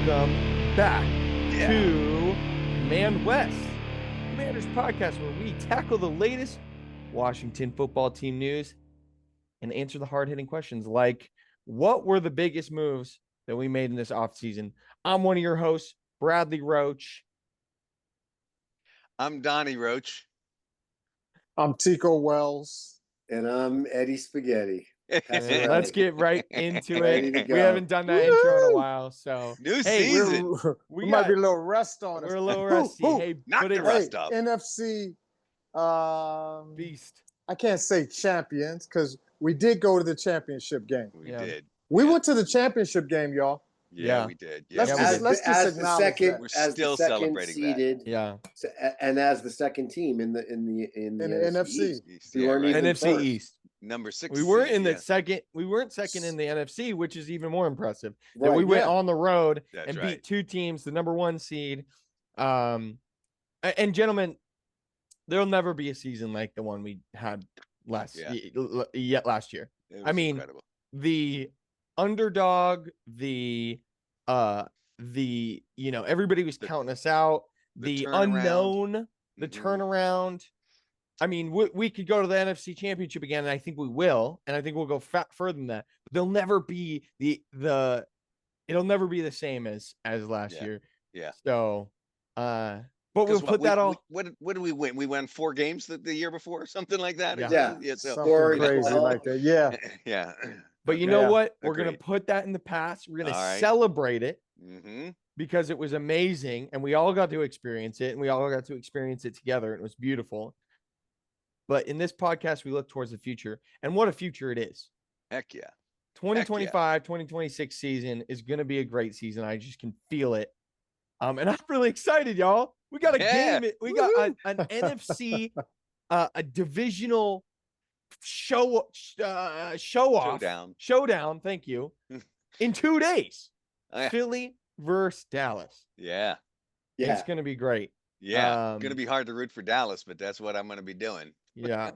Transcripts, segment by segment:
welcome back to Command West, Commanders podcast, where we tackle the latest Washington football team news and answer the hard-hitting questions like, what were the biggest moves that we made in this offseason? I'm one of your hosts, Bradley Roach. I'm Donnie Roach. I'm Tico Wells. And I'm Eddie Spaghetti. Let's get right into Ready it. to go. We haven't done that intro in a while, so New hey, season. We might be a little rust on us. we're a little rusty. Hey, Knock put the it rust up. NFC, beast. I can't say champions because we did go to the championship game. We Yeah. did. We went to the championship game, y'all. Yeah, Yeah. we did. Let's Yeah, Yeah, just, we let's just as the acknowledge second, that. We're as still the second celebrating that. seeded, Yeah, and as the second team in the NFC. East. We weren't right. even NFC first. East. Number 6. We weren't in the yeah. second. We weren't second in the NFC, which is even more impressive. That Right, we went yeah. on the road That's and right. beat two teams, the number one seed. And gentlemen, there'll never be a season like the one we had last Yeah. last year. It I was mean, incredible. The underdog, everybody was counting us out. the The turnaround. unknown, the Mhm. turnaround. I mean, we could go to the NFC Championship again, and I think we will, and I think we'll go further than that. But they'll never be it'll never be the same as last Yeah. year. Yeah. So, but 'Cause we'll put that all. What did we win? We won 4 games the year before, something like that. or Yeah. something? Yeah. So, Something Or, crazy well, like that. Yeah. yeah. But you Okay. know Yeah. what? We're gonna Agreed. put that in the past. We're gonna All right. celebrate it Mm-hmm. because it was amazing, and we all got to experience it, and we all got to experience it together, and it was beautiful. But in this podcast, we look towards the future, and what a future it is. Heck yeah. 2025, 2026 season is going to be a great season. I just can feel it. And I'm really excited, y'all. We got a Yeah. game. We got an NFC, a divisional show off, showdown. Thank you. In 2 days, Oh, yeah. Philly versus Dallas. Yeah. Yeah. It's going to be great. Yeah. Gonna be hard to root for Dallas, but that's what I'm gonna be doing. Yeah,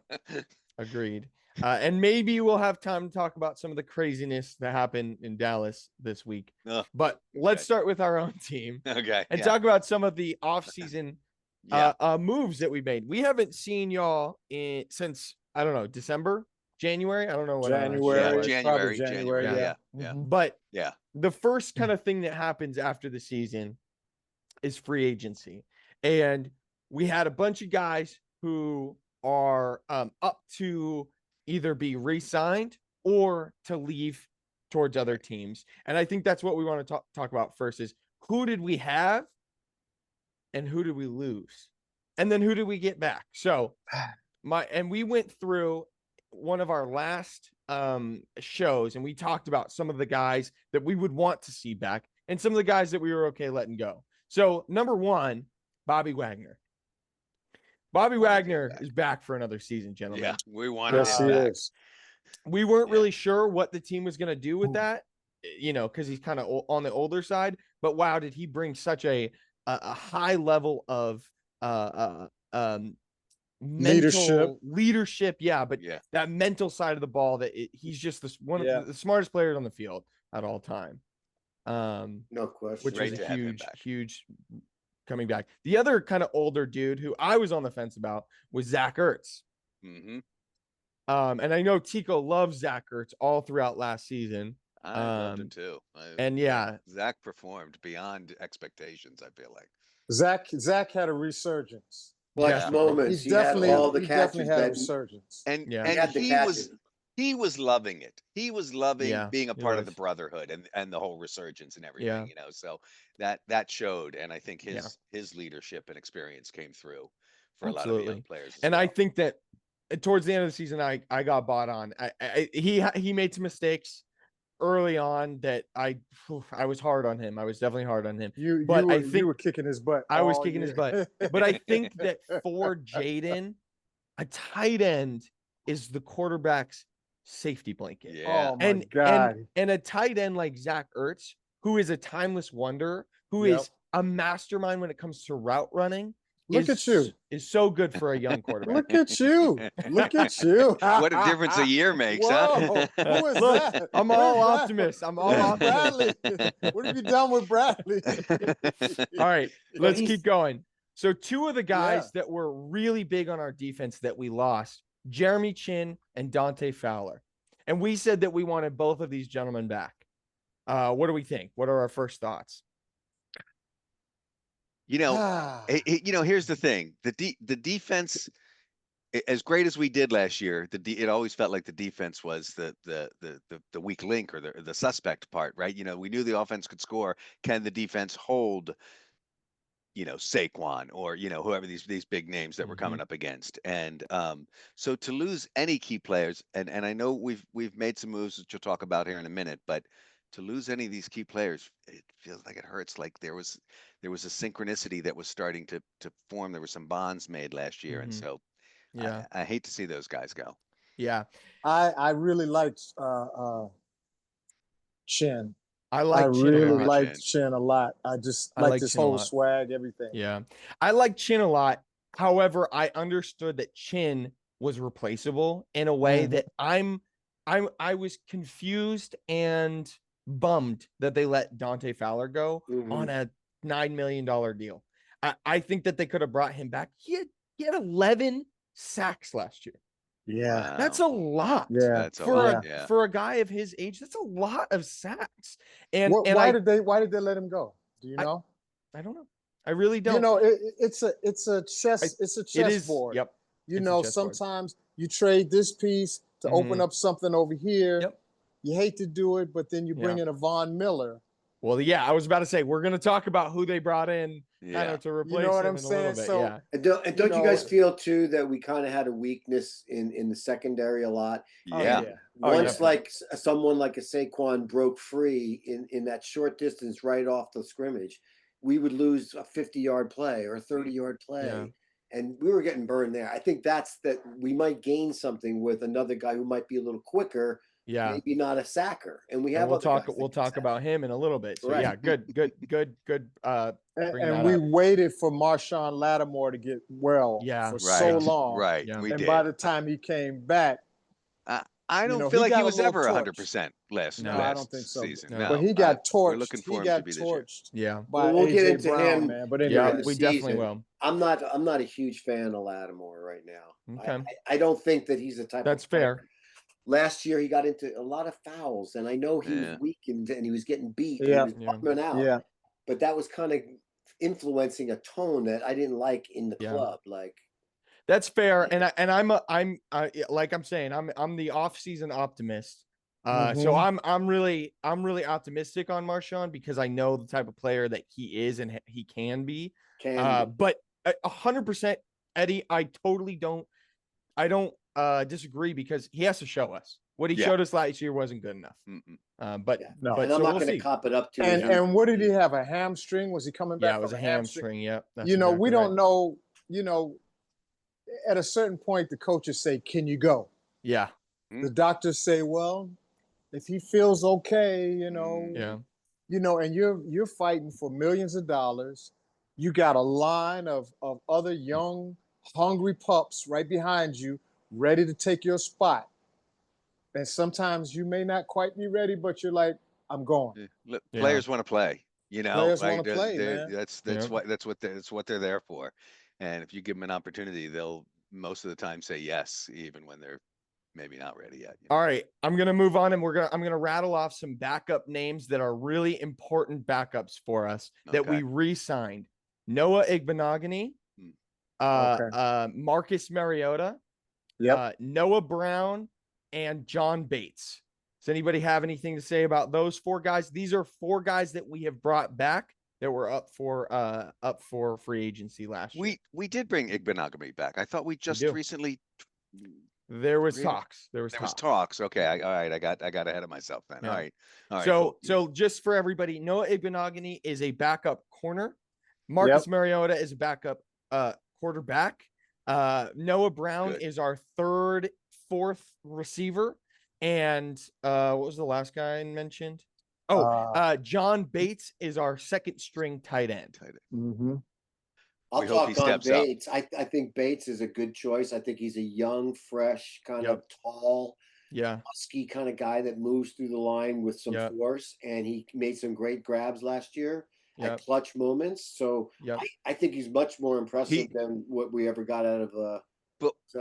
agreed. And maybe we'll have time to talk about some of the craziness that happened in Dallas this week. Ugh, But let's okay. start with our own team Okay. and yeah. talk about some of the off-season Yeah. moves that we made. We haven't seen y'all since, I don't know, December, January. I don't know when. January. Yeah, It's January. probably January, Yeah. yeah. Yeah. But Yeah. the first kind of thing that happens after the season is free agency. And we had a bunch of guys who are up to either be re-signed or to leave towards other teams. And I think that's what we want to talk about first is who did we have and who did we lose? And then who did we get back? So we went through one of our last shows and we talked about some of the guys that we would want to see back and some of the guys that we were okay letting go. So number 1, Bobby Wagner. Bobby Wagner is back for another season, gentlemen. Yeah. We wanted Yes, him he back. is. We weren't Yeah. really sure what the team was going to do with that, because he's kind of on the older side. But wow, did he bring such a high level of leadership? Yeah, but Yeah. that mental side of the ball he's just one Yeah. of the smartest players on the field at all time. No question. Which Great was to a have him back. huge coming back. The other kind of older dude who I was on the fence about was Zach Ertz. Mm-hmm. And I know Tico loves Zach Ertz all throughout last season. I loved it too. And yeah, Zach performed beyond expectations, I feel like. Zach had a resurgence. Clutch Yeah. moments. He's He had definitely, all the he catches definitely had a that resurgence. And Yeah. he and had the he catches. was loving it. He was loving Yeah, being a he part of the was. brotherhood and the whole resurgence and everything, Yeah. So that showed, and I think Yeah. his leadership and experience came through for a lot of the young Absolutely. players. as And I well. think that towards the end of the season, I got bought on. He made some mistakes early on that I was hard on him. I was definitely hard on him. You were kicking his butt. I was all kicking his year. butt. But I think that for Jaden, a tight end is the quarterback's safety blanket. Yeah. Oh my God. And a tight end like Zach Ertz, who is a timeless wonder, who Yep. is a mastermind when it comes to route running, Look at you. is so good for a young quarterback. Look at you. Look at you. What a difference a year makes, huh? Whoa. Who is Look, that? I'm Where's all Brad- optimist. I'm all Where's optimist. Bradley? What have you done with Bradley? All right, But let's he's- keep going. So two of the guys Yeah. that were really big on our defense that we lost, Jeremy Chin and Dante Fowler. And we said that we wanted both of these gentlemen back. What do we think? What are our first thoughts? You know, Ah, here's the thing: the defense, as great as we did last year, it always felt like the defense was the weak link or the suspect part, right? You know, we knew the offense could score. Can the defense hold? Saquon or whoever these big names that we're coming up against, and so to lose any key players, and I know we've made some moves that you'll talk about here in a minute, but to lose any of these key players, it feels like it hurts. Like there was a synchronicity that was starting to form. There were some bonds made last year, and Mhm. so Yeah. I hate to see those guys go. Yeah. I really liked Chin. I like I Chin a really lot. liked Chin a lot. I just I liked like his Chin a whole lot. swag, everything. Yeah. I like Chin a lot. However, I understood that Chin was replaceable in a way Mhm. that I was confused and bummed that they let Dante Fowler go on a $9 million deal. I think that they could have brought him back. He had 11 sacks last year. Yeah. That's a lot. Yeah. That's a For lot. a Yeah. for a guy of his age, that's a lot of sacks. And Why did they let him go? Do you I- know? I don't know. I really don't. You know, it's a chess It is. board. Yep. You It's a know, chessboard. sometimes you trade this piece to open Mhm. up something over here. Yep. You hate to do it, but then you bring in a Von Miller. Well, yeah, I was about to say we're going to talk about who they brought in kind Yeah. of to replace You know what him I'm in a little saying? bit. So Yeah. And don't you guys know- feel too that we kind of had a weakness in the secondary a lot? Yeah. Oh, Once yeah. like someone like a Saquon broke free in that short distance right off the scrimmage, we would lose a 50-yard play or a 30-yard play. Yeah. And we were getting burned there. I think that we might gain something with another guy who might be a little quicker, Yeah. maybe not a sacker. And we And have we'll other talk guys that we'll can talk sack. about him in a little bit. So Right. yeah, good. Bring And that we up. waited for Marshawn Lattimore to get well Yeah. for Right. so long. Right. Yeah. We And did. by the time he came back, I don't know, feel he like got he a was little ever torched. 100% last No, I don't think so. season. No. No. but he got torched. We're looking for he him got to be this year. torched Yeah. by We'll get AJ into Brown, him. man. But Yeah, anyway, we definitely season. will. I'm not a huge fan of Lattimore right now. Okay. I don't think that he's the type. That's of player. fair. Last year he got into a lot of fouls, and I know he Yeah. was weak and he was getting beat. Yeah. And he was bumming out. yeah, But that was kind of influencing a tone that I didn't like in the Yeah. club. Like That's fair. And I'm like I'm saying, I'm the off-season optimist. So I'm really optimistic on Marshawn because I know the type of player that he is and he can be. But 100%, Eddie, I don't disagree because he has to show us. What he Yeah. showed us last year wasn't good enough. But yeah. No. but and I'm so not we'll going to see. cop it up to and him. and what did he have? A hamstring? Was he coming back? Yeah, it was from a hamstring. Yep. that's You know, we exactly don't right. know. You know, at a certain point, the coaches say, "Can you go?" Yeah. The doctors say, "Well, if he feels okay, Yeah. and you're fighting for millions of dollars. You got a line of other young, hungry pups right behind you, ready to take your spot. And sometimes you may not quite be ready, but you're like, I'm going. Look, Yeah. players want to play. Players like wanna play, man. that's Yeah. what they're there for. And if you give them an opportunity, they'll most of the time say yes, even when they're maybe not ready yet. All right, I'm gonna move on, and I'm gonna rattle off some backup names that are really important backups for us that we Okay. re-signed: Noah Igbenogany, Okay. Marcus Mariota, Yep. Noah Brown, and John Bates. Does anybody have anything to say about those four guys? These are four guys that we have brought back that were up for free agency last year. We did bring Igbenogany back. I thought we just do. recently. There was Really? talks. There was talks. Okay, all right. I got ahead of myself then. Yeah. All right. So cool. just for everybody, Noah Igbenogany is a backup corner. Marcus Mariota is a backup quarterback. Noah Brown Good. is our fourth receiver. And what was the last guy I mentioned? John Bates is our second string tight end. Mm-hmm. I'll We hope he talk on steps up. Bates. I think Bates is a good choice. I think he's a young, fresh, kind Yep. of tall, Yeah. husky kind of guy that moves through the line with some Yep. force, and he made some great grabs last year Yep. at clutch moments. So Yep. I think he's much more impressive than what we ever got out of.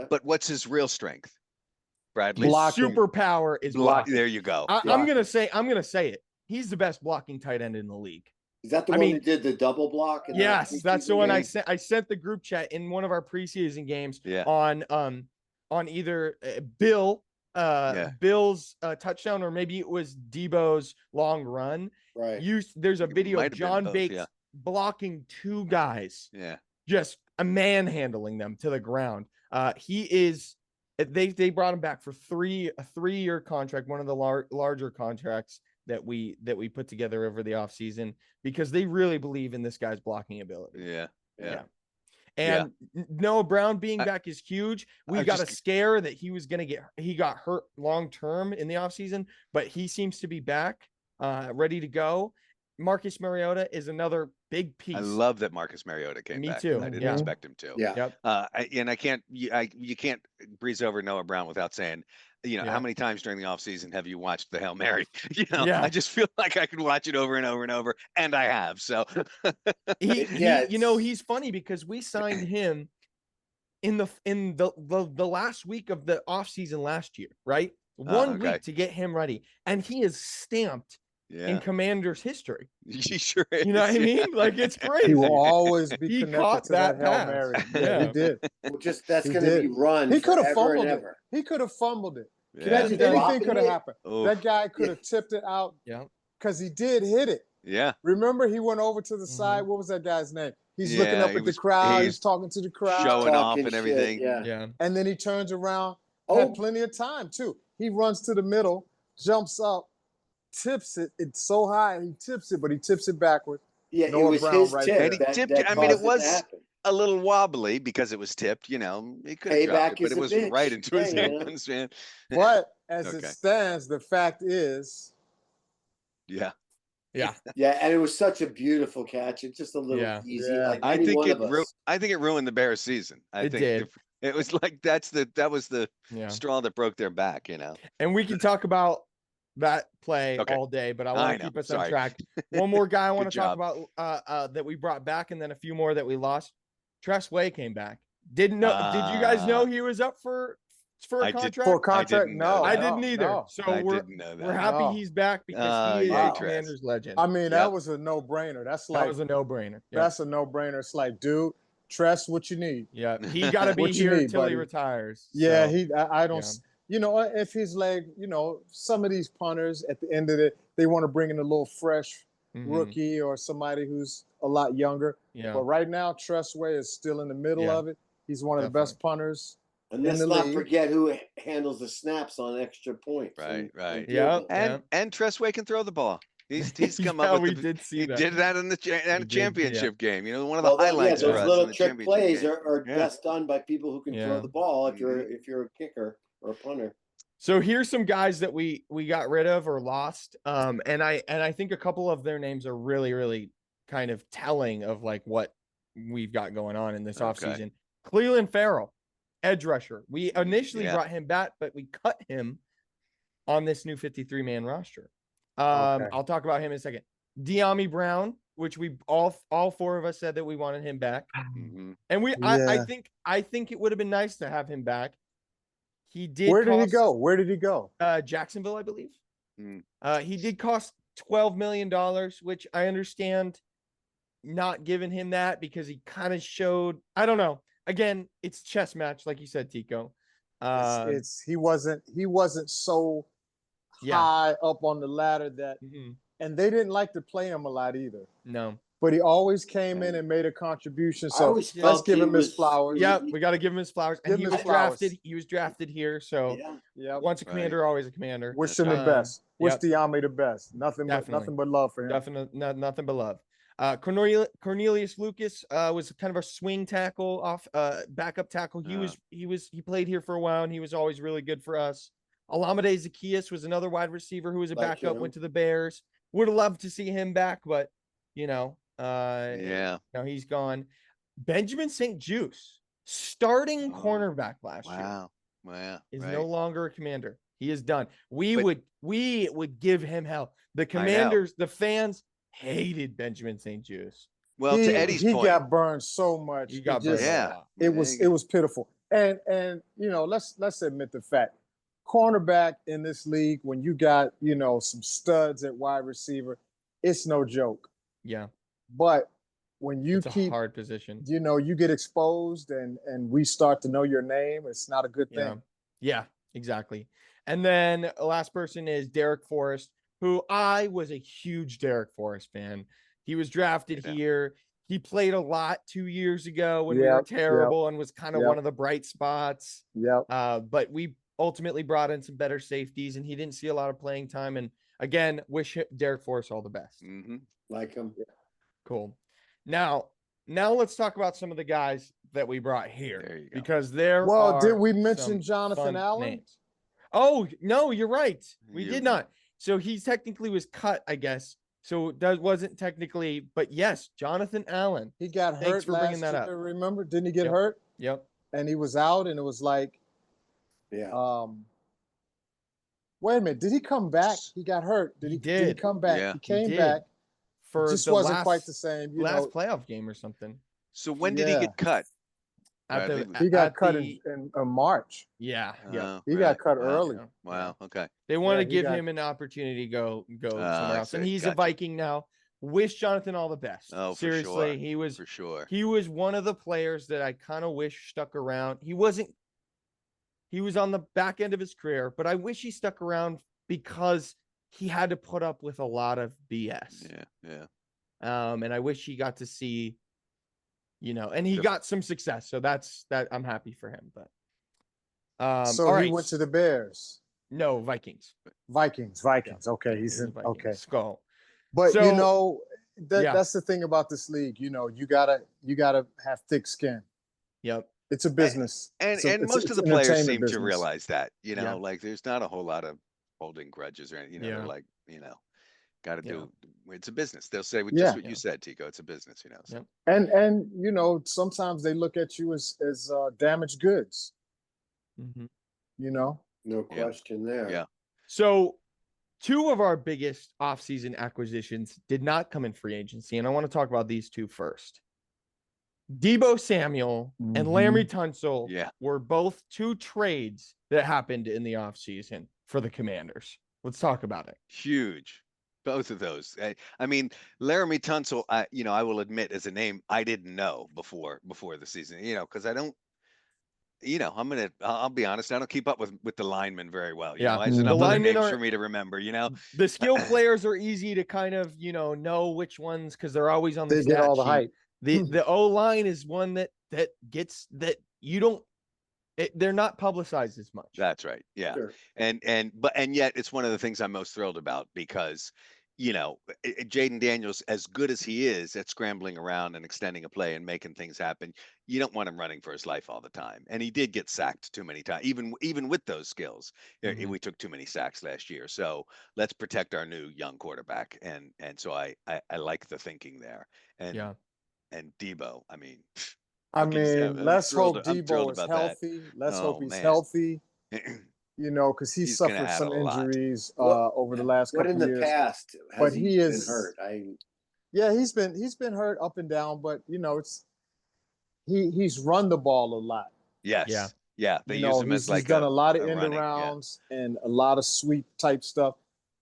But what's his real strength, Bradley? His Blocking. superpower is blocking. There you go. I'm Blocking. gonna say it. He's the best blocking tight end in the league. Is that the I one mean, that did the double block? In Yes, that's the preseason one I game? sent. I sent the group chat in one of our preseason games Yeah. on either Bill's touchdown, or maybe it was Debo's long run. Right. There's a It video might of have been John both, Bates yeah. blocking two guys, Yeah. just a manhandling them to the ground. He is. They brought him back for a 3-year contract, one of the larger contracts that we put together over the offseason, because they really believe in this guy's blocking ability. Yeah. Yeah. And Noah Brown being back is huge. We I got a just- scare that he got hurt long term in the offseason, but he seems to be back, ready to go. Marcus Mariota is another big piece. I love that Marcus Mariota came Me back. too. I didn't Yeah. expect him to. Yeah. Yep. You can't breeze over Noah Brown without saying, Yeah. how many times during the offseason have you watched the Hail Mary? Yeah. I just feel like I could watch it over and over and over, and I have. So He's funny because we signed him in the last week of the offseason last year, right? One okay. week to get him ready, and he is stamped in yeah, Commanders history. he sure is. You know what I mean? Like, it's He crazy. will always be He connected caught to that that Hail pass. Mary. Yeah. Yeah, he did. Well, that's He going to be did. run. He could have forever fumbled and it. ever. He could have fumbled it. Yeah. Imagine Anything dropping could have it. happened. Oof. That guy could have tipped it out Yeah. because he did hit it. Yeah. Remember, he went over to the Mm-hmm. side. What was that guy's name? He's looking Yeah, up he at was- the crowd. he's He's talking to the crowd. showing off Talking and shit, everything. Yeah. Yeah. And then he turns around, Oh. had plenty of time too. He runs to the middle, jumps up, tips it. It's so high, he tips it, but he tips it backward. Yeah, it Noah was Brown his right tip. there. And he that- tipped that it. I mean, it caused to was happen. a little wobbly because it was tipped. He could have Payback dropped it, but is it a was bitch. right into his Yeah, you know. hands, man. But as it Okay. stands, the fact is, Yeah. Yeah. Yeah, and it was such a beautiful catch. It's just a little Yeah. easy. Yeah. Like I any think one it of us. I think it ruined the Bears' season. I It think did. it was like that was the Yeah. straw that broke their back. And we can talk about that play Okay. all day, but I I want to know. keep us Sorry. on track. One more guy I want Good to talk job. about that we brought back, and then a few more that we lost. Tress Way came back. Did you guys know he was up for a I did- contract? for a contract, didn't know no, I that. didn't either. no. So I we're didn't know that. we're happy No. he's back because he is yay, a Tress. Commanders legend. I mean, Yep. that was a no-brainer. That's That like was a no-brainer. Yeah. that's a no-brainer. It's like, dude, Tress what you need. Yeah, he got to be What you here need, until he buddy? retires. Yeah, so, I don't. yeah. You know, if his leg, some of these punters at the end of it, they want to bring in a little fresh mhm, rookie or somebody who's a lot younger. Yeah, But right now, Tressway is still in the middle Yeah. of it. He's one of the best punters. And in let's the not league. forget who handles the snaps on extra points. Right, right. Yeah. field goals. And Tressway can throw the ball. He's come Yeah, up we with the, did see he that. did that in the We did, yeah. championship game. One of the Well, highlights for those us little in the trick championship plays game. are Yeah. best done by people who can Yeah. throw the ball if Mm-hmm. you're a kicker or a punter. So here's some guys that we got rid of or lost. And I think a couple of their names are really, really kind of telling of like what we've got going on in this Okay. offseason. Cleveland Farrell, edge rusher. We initially Yeah. brought him back, but we cut him on this new 53-man roster. Okay. I'll talk about him in a second. De'Ami Brown, which we all four of us said that we wanted him back. Mhm. And I Yeah. think it would have been nice to have him back. He did. Where did he cost- go? Where did he go? Jacksonville, I believe. Mm. He did cost $12 million, which I understand not giving him that because he kind of showed. I don't know. Again, it's chess match, like you said, Tico. He wasn't so Yeah. high up on the ladder that, Mhm. and they didn't like to play him a lot either. No. But he always came in and made a contribution. I So always let's felt give he him his was- flowers. Yeah, we got to give him his flowers. And Give he him was his flowers. drafted. He was drafted here. So Yeah. Yeah. once a Right. commander, always a commander. Wish him the Uh, best. Wish yep. De'Ami the best. Nothing Definitely. but love for him. Definitely nothing but love. Cornelius Lucas was kind of a swing tackle off backup tackle. He played here for a while and he was always really good for us. Alameda Zacchaeus was another wide receiver who was a Like backup, him. went to the Bears. Would have loved to see him back, but Yeah. no, he's gone. Benjamin St. Juice, starting Oh, cornerback last year, Wow. Wow. is Right. no longer a Commander. He is done. We But- would give him hell. The I know. Commanders, the fans hated Benjamin St. Juice. Well, to Eddie's he point. got burned so much. He It got burned just- a Yeah. lot. It was pitiful. And you know, let's admit the fact. Cornerback in this league, when you got, you know, some studs at wide receiver, it's no joke. Yeah, But when you it's a keep, hard position. you know, you get exposed and we start to know your name, it's not a good Yeah, thing. yeah, exactly. And then the last person is Derek Forrest, who I was a huge Derek Forrest fan. He was drafted Yeah. here. He played a lot 2 years ago when we were Yep, yep, terrible and was kind of yep. one of the bright spots. Yep. But we ultimately brought in some better safeties, and he didn't see a lot of playing time. And again, wish Derek Forrest all the best. Mm-hmm. Like him. Cool. Now let's talk about some of the guys that we brought here, There you go. because there Well, did are we some mention Jonathan fun Allen? names. Oh no, you're right. We You- did not. So he technically was cut, I guess. So that wasn't technically, but yes, Jonathan Allen. He got Thanks hurt for bringing last that year, up. remember? Didn't he get Yep. hurt? Yep. And he was out, and it was like, Yeah. wait a minute, did he come back? He got hurt. Did He he did he did. come back? Yeah. He came did. back. For Just the wasn't last, quite the same. You last know, playoff game or something. So when did he Yeah. get cut? At the, Bradley? he got at cut the- in March. Yeah. Yeah. Oh, He really? got cut Wow. early. Yeah. Wow. Okay. They want Yeah, to he give got- him an opportunity to go Ah, somewhere I else. And see. he's a Gotcha. Viking now. Wish Jonathan all the best. Oh, for Seriously, sure. he was For sure. he was one of the players that I kind of wish stuck around. He was on the back end of his career, but I wish he stuck around because he had to put up with a lot of BS. Yeah. Yeah. And I wish he got to see, and he Yep. got some success. So that's that. I'm happy for him. But So all he right. went to the Bears. No, Vikings. Vikings. Okay, he's in. Vikings. Okay, Skull. but So- you know Yeah. that's the thing about this league. You know, you gotta have thick skin. Yep. It's a business, And It's a- and it's- most it's of the an players entertainment seem to business. realize that, Yeah. like there's not a whole lot of holding grudges or anything. Yeah. They're like, got to Yeah. do. It's a business. They'll say just Yeah. what you said, Tico. It's a business, So. Yep. And you know sometimes they look at you as damaged goods. Mhm. You know, No Yeah. question there. Yeah. So, two of our biggest offseason acquisitions did not come in free agency, and I want to talk about these two first. Debo Samuel and Laramie Tunsil Yeah. were both two trades that happened in the offseason for the Commanders. Let's talk about it. Huge. Both of those. I mean, Laramie Tunsil, I will admit as a name I didn't know before the season, because I don't, I'll be honest, I don't keep up with the linemen very well. Yeah. There's The enough other linemen names are- for me to remember, The skill players are easy to kind of, know which ones because they're always on the they get all the stat sheet. hype. The O line is one that gets that you don't. They're not publicized as much. That's right. Yeah. Sure. And yet it's one of the things I'm most thrilled about because, Jaden Daniels, as good as he is at scrambling around and extending a play and making things happen, you don't want him running for his life all the time. And he did get sacked too many times, even with those skills. Mhm. We took too many sacks last year. So let's protect our new young quarterback. And so I like the thinking there. And Yeah. and Debo, I mean, I can see- I'm mean, let's thrilled- hope I'm thrilled Debo is about that. healthy. Let's Oh, hope he's man. healthy. You know, because he He's gonna suffered add some a lot. injuries What- over the last What couple in the years. past has But he he been is- hurt? Yeah, he's been hurt up and down, but it's he's run the ball a lot. yes. Yeah. They You use know, him he's as like done a lot of a end running, yeah. arounds and a lot of sweep type stuff.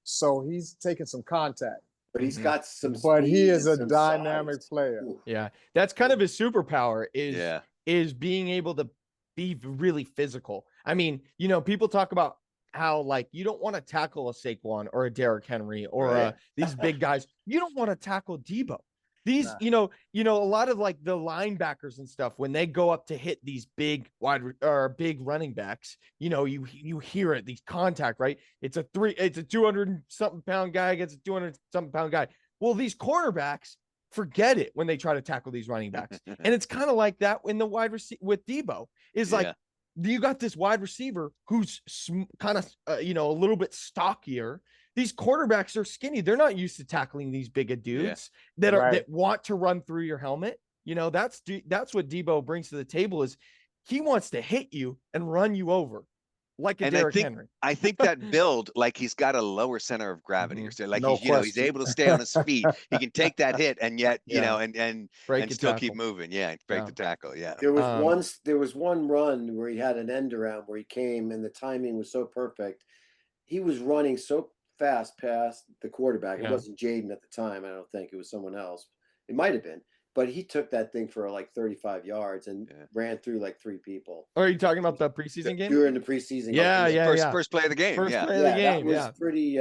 So he's taking some contact. But he's Mhm. got some. But he speed is and a some dynamic size. player. Ooh. Yeah, that's kind of his superpower Yeah. is being able to be really physical. I mean, people talk about how you don't want to tackle a Saquon or a Derrick Henry or Right. these big guys. You don't want to tackle Debo. These, Nah. a lot of the linebackers and stuff when they go up to hit these big big running backs. You hear it, these contact, right? It's a 200 something pound guy against a 200 something pound guy. Well, these cornerbacks forget it when they try to tackle these running backs. And it's kind of like that in the wide receiver with Debo is Yeah. you got this wide receiver who's kind of, a little bit stockier. These quarterbacks are skinny. They're not used to tackling these bigger dudes that Right. that want to run through your helmet. You know, that's what Debo brings to the table is he wants to hit you and run you over like a And Derrick Henry. I think that build, like he's got a lower center of gravity, or Mhm. so like No he's, you know, he's question. able to stay on his feet. He can take that hit and yet, you Yeah. know, and Break a still keep tackle. moving. Yeah, break Yeah. the tackle. Yeah. There was Um, once there was one run where he had an end around where he came and the timing was so perfect. He was running so fast past the quarterback. It Yeah. wasn't Jaden at the time. I don't think it was someone else. It might have been, but he took that thing for like 35 yards and Yeah. ran through like 3 people Are you talking about the preseason game? during the preseason. Yeah, game. yeah. First play of the game. First Yeah. play of the Yeah, that game. was Yeah. pretty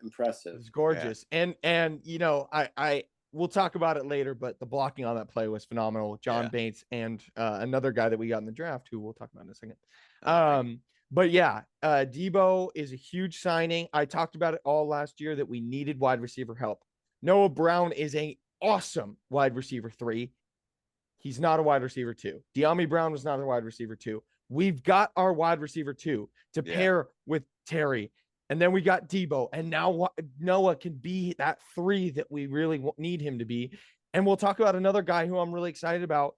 impressive. It's gorgeous. And you know, I we'll talk about it later, but the blocking on that play was phenomenal. John Yeah. Bates and another guy that we got in the draft who we'll talk about in a second. Right. But yeah, Debo is a huge signing. I talked about it all last year that we needed wide receiver help. Noah Brown is an awesome wide receiver 3. He's not a wide receiver 2. De'Ami Brown was not a wide receiver 2. We've got our wide receiver 2 to Yeah. pair with Terry. And then we got Debo. And now Noah can be that 3 that we really need him to be. And we'll talk about another guy who I'm really excited about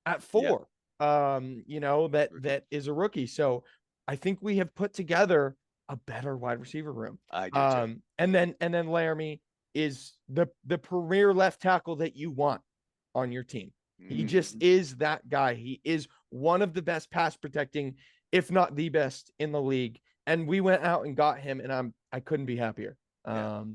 at 4. You know, that is a rookie. So I think we have put together a better wide receiver room. I do too. And then Laramie is the premier left tackle that you want on your team. He just is that guy. He is one of the best pass protecting, if not the best in the league. And we went out and got him, and I couldn't be happier. Yeah.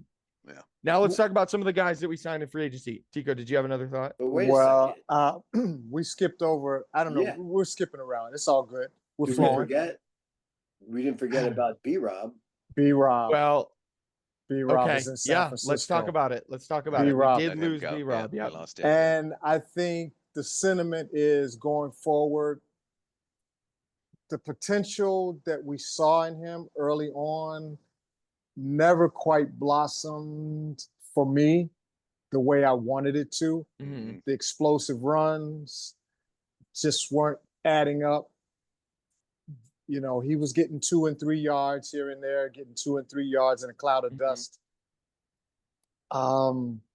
Now let's talk about some of the guys that we signed in free agency. Tico, did you have another thought? But wait a Well, second. we skipped over. I don't know. Yeah. We're skipping around. It's all good. We're Did we flowing. forget? We didn't forget about B-Rob. B-Rob. Well, B-Rob okay, is in San yeah. Francisco. Let's talk about it. Let's talk about it. B-Rob. We Let did him lose go. B-Rob. We Yeah. lost him. And I think the sentiment is going forward, the potential that we saw in him early on never quite blossomed for me the way I wanted it to. Mhm. The explosive runs just weren't adding up. You know, he was getting 2 and 3 yards here and there, getting 2 and 3 yards in a cloud of Mhm. dust.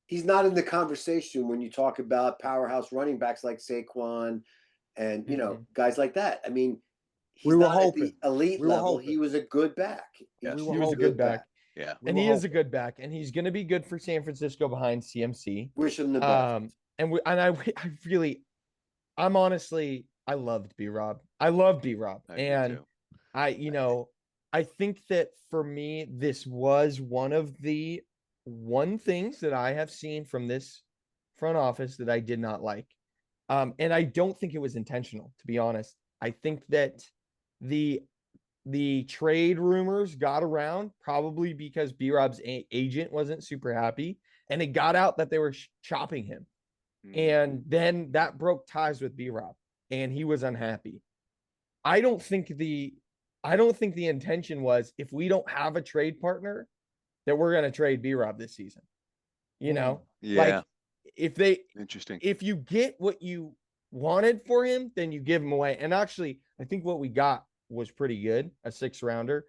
He's not in the conversation when you talk about powerhouse running backs like Saquon and, you know, guys like that. I mean, he's We were not at the hoping. elite We were level. hoping. He was a good back. Yes. We He were was a hoping. good back. Yeah. We And were he is a hoping. good back, and he's going to be good for San Francisco behind CMC. Wish him the best. I'm honestly, I loved B-Rob. I love B-Rob. I do And too. I think that for me, this was one of the things that I have seen from this front office that I did not like. And I don't think it was intentional, to be honest. I think that the trade rumors got around probably because B-Rob's agent wasn't super happy, and it got out that they were chopping him. And then that broke ties with B-Rob, and he was unhappy. I don't think the intention was, if we don't have a trade partner, that we're going to trade B-Rob this season. You know, Yeah. like Interesting. if you get what you wanted for him, then you give him away. And actually, I think what we got was pretty good, a 6th rounder.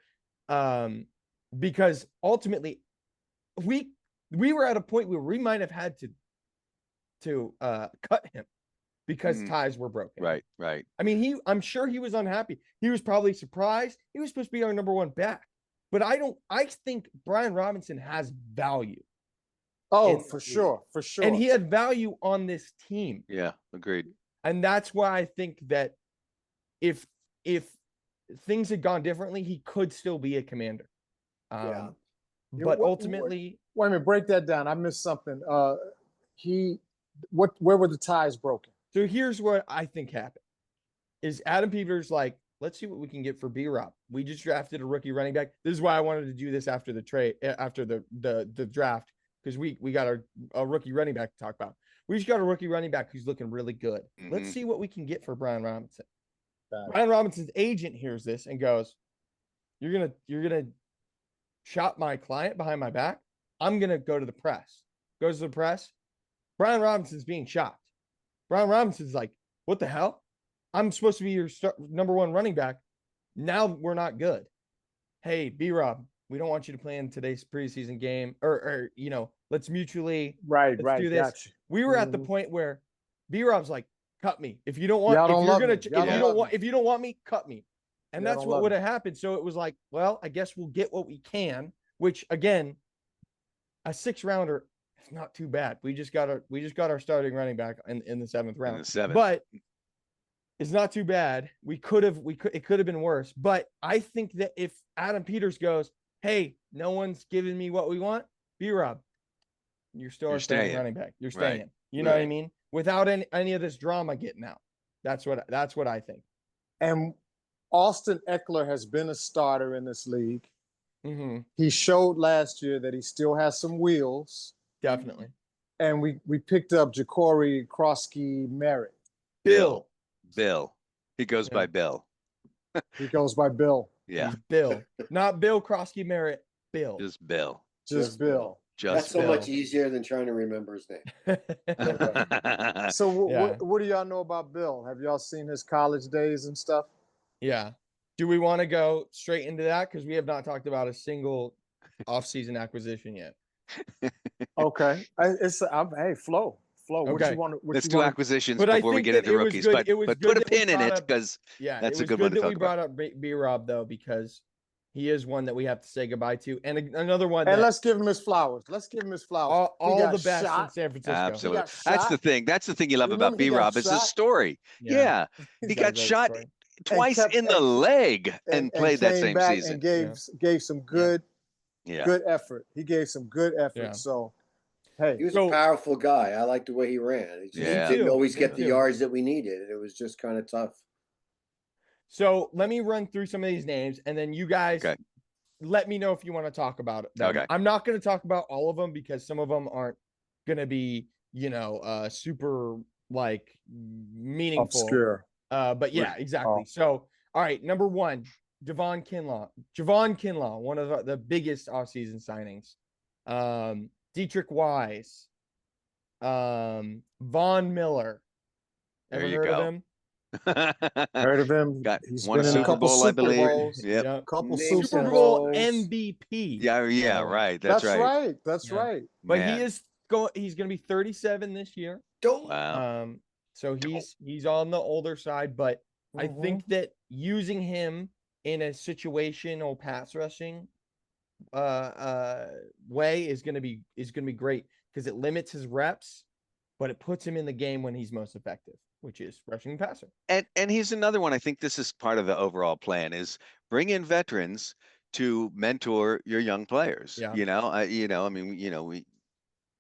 Because ultimately we were at a point where we might have had to cut him because ties were broken. Right. I mean, I'm sure he was unhappy. He was probably surprised. He was supposed to be our number 1 back. But I think Brian Robinson has value. Oh, for sure. And he had value on this team. Yeah. Agreed. And that's why I think that if things had gone differently, he could still be a Commander. Yeah. But ultimately, wait a minute, break that down. I missed something. Where were the ties broken? so here's what I think happened: is Adam Peters like, let's see what we can get for B-Rob. We just drafted a rookie running back. This is why I wanted to do this after the trade, after the draft, because we got a rookie running back to talk about. We just got a rookie running back who's looking really good. Let's see what we can get for Brian Robinson. Brian Robinson's agent hears this and goes, You're gonna shop my client behind my back? I'm gonna go to the press. Goes to the press. Brian Robinson's being shocked. Brian Robinson's like, what the hell? I'm supposed to be your number 1 running back. Now we're not good. Hey, B-Rob, we don't want you to play in today's preseason game, or let's mutually Right. do this. Gotcha. We were at the point where B-Rob's like, cut me. If you don't want, Y'all if don't you're love gonna, me. if Y'all you don't don't love want, me. if you don't want me, cut me. And Y'all that's don't what love would me. have happened. So it was like, well, I guess we'll get what we can, which again, a 6th rounder is not too bad. We just got our starting running back in the 7th In round. the 7th. But it's not too bad. It could have been worse. But I think that if Adam Peters goes, hey, no one's giving me what we want, B-Rob, you're still our starting staying. running back. You're Right. staying. You know what I Right. mean? Without any of this drama getting out. That's what I think. And Austin Eckler has been a starter in this league. Mm-hmm. He showed last year that he still has some wheels. Definitely. And we picked up Ja'Cory Krosky Merritt. Bill. He goes Yeah. by Bill. He goes by Bill. Yeah. He's Bill. Not Bill Krosky Merritt. Bill. Just Bill. Just Bill. That's Just so Bill. much easier than trying to remember his name. So Yeah. what do y'all know about Bill? Have y'all seen his college days and stuff? Yeah. Do we want to go straight into that? Because we have not talked about a single offseason acquisition yet. Okay. Hey, Flo. What Okay. you want to Let's do acquisitions But I before we think get that into it was rookies. good- But it was but good put a that we pin in brought it up- because Yeah, That's it a was good one good to that we talk brought up B-Rob though, because he is one that we have to say goodbye to. And another one And that let's give him his flowers. He all got the best shot. in San Francisco. absolutely. got That's shot. the thing. That's the thing you love Remember about he got B-Rob is his shot? story. Yeah. He's He got a got great shot story. twice kept- in the and- leg and played that came same back season. and gave some good Yeah. effort. He gave some good effort. Yeah. So He hey, was So- a powerful guy. I like the way he ran. He just Yeah. didn't too. always Me get the too. yards that we needed. It was just kind of tough. So let me run through some of these names, and then you guys Okay. let me know if you want to talk about it. Okay. I'm not going to talk about all of them because some of them aren't going to be, super like meaningful. obscure. But yeah, exactly. Oh. So, all right, number 1, Javon Kinlaw, one of the biggest offseason signings. Dietrich Wise, Von Miller. There Ever you heard go. of him? Heard of him? Got He's won a been in a Super couple Bowl, I Super believe. Bowls. Yep. Yep. Couple Name Super Super Bowl Bowls. MVP. Yeah, right. That's right. That's Yeah. right. But Man. he's going to be 37 this year. Wow. So he's on the older side, but I think that using him in a situational pass rushing way is going to be great because it limits his reps, but it puts him in the game when he's most effective, which is rushing the passer. And he's another one. I think this is part of the overall plan is bring in veterans to mentor your young players. Yeah.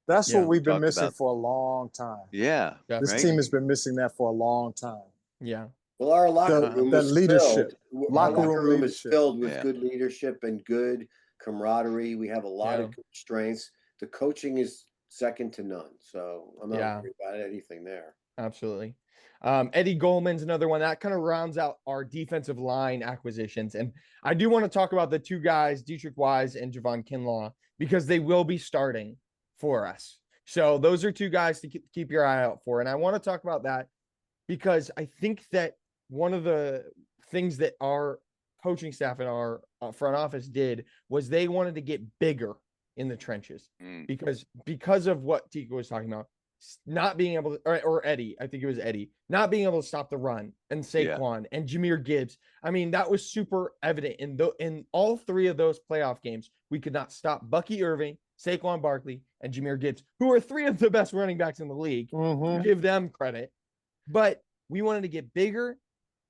That's Yeah. what we've been Talked missing about- for a long time. Yeah. This right? team has been missing that for a long time. Yeah. Well, our locker The- room the is leadership. filled. Locker Our room locker room is leadership. filled with Yeah. good leadership and good camaraderie. We have a lot of good strengths. The coaching is second to none. So I'm not Yeah. worried about anything there. Absolutely. Eddie Goldman's another one that kind of rounds out our defensive line acquisitions. And I do want to talk about the two guys, Dietrich Wise and Javon Kinlaw, because they will be starting for us. So those are two guys to keep your eye out for. And I want to talk about that because I think that one of the things that our coaching staff and our front office did was they wanted to get bigger in the trenches Mm. because of what Tico was talking about. Not being able to, or Eddie, I think it was Eddie, not being able to stop the run, and Saquon and Jahmyr Gibbs. I mean, that was super evident in all three of those playoff games. We could not stop Bucky Irving, Saquon Barkley, and Jahmyr Gibbs, who are three of the best running backs in the league. Mhm. Give them credit, but we wanted to get bigger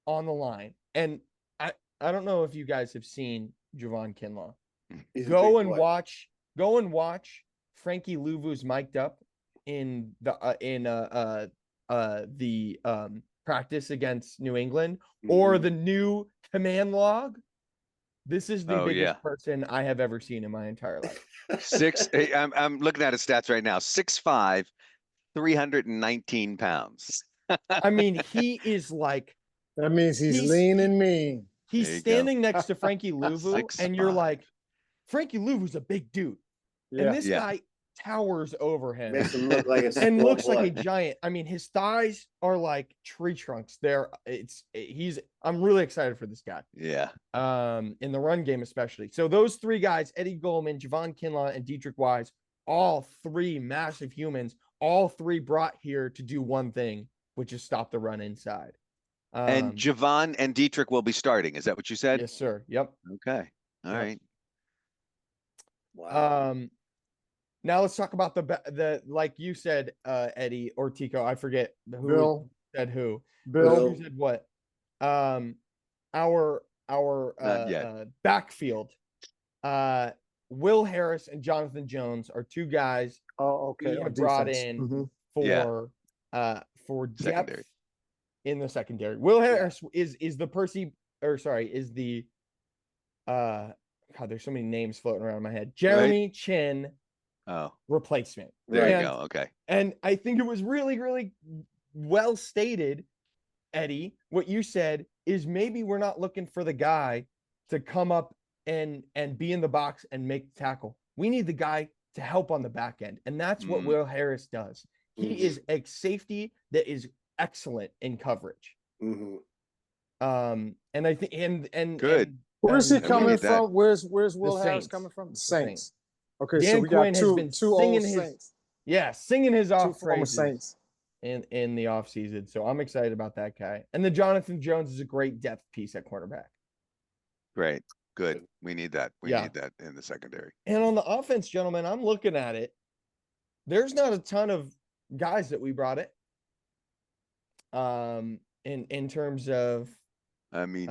on the line. And I don't know if you guys have seen Javon Kinlaw. He's a Go big and boy. watch Frankie Louvu's mic'd up in the practice against New England or Mhm. the new command log. This is the Oh, biggest yeah. person I have ever seen in my entire life. Hey, I'm looking at his stats right now. 6'5", 319 pounds. I mean, he is like That means he's He's- lean and mean. he's There you go. standing next to Frankie Louvu, and you're 6'5". like, Frankie Louvu's a big dude, Yeah. and this Yeah. guy towers over him. Makes him look like a and small looks like a boy. giant. I mean, his thighs are like tree trunks. I'm really excited for this guy. Yeah. In the run game, especially. So those three guys, Eddie Goldman, Javon Kinlaw, and Dietrich Wise, all three massive humans, all three brought here to do one thing, which is stop the run inside. And Javon and Dietrich will be starting. Is that what you said? Yes, sir. Yep. Okay. All Yep. right. Wow. Now let's talk about the like you said, Eddie or Tico. I forget who Bill. said who. Bill. Who said what? Our Not yet. backfield. Will Harris and Jonathan Jones are two guys Oh, okay. we on have brought defense. in Mhm. for depth Secondary. in the secondary. Will Harris is the Percy, or sorry, is the God, there's so many names floating around in my head. Jeremy Chin Oh, replacement. there Right. you And- go. Okay. And I think it was really, really well stated, Eddie. What you said is maybe we're not looking for the guy to come up and be in the box and make the tackle. We need the guy to help on the back end. And that's what Will Harris does. He Mhm. is a safety that is excellent in coverage. Mhm. And I think and Good. Where's he and we coming need that. from? Where's Will Harris Saints. coming from? The The Saints. Saints. Okay, Dan so we Quinn got has two been old singing his Saints. singing his Two off former praises Saints. in the offseason. So I'm excited about that guy. And the Jonathan Jones is a great depth piece at cornerback. Great. Good. We need that. We Yeah. need that in the secondary. And on the offense, gentlemen, I'm looking at it. There's not a ton of guys that we brought it. In terms of I mean,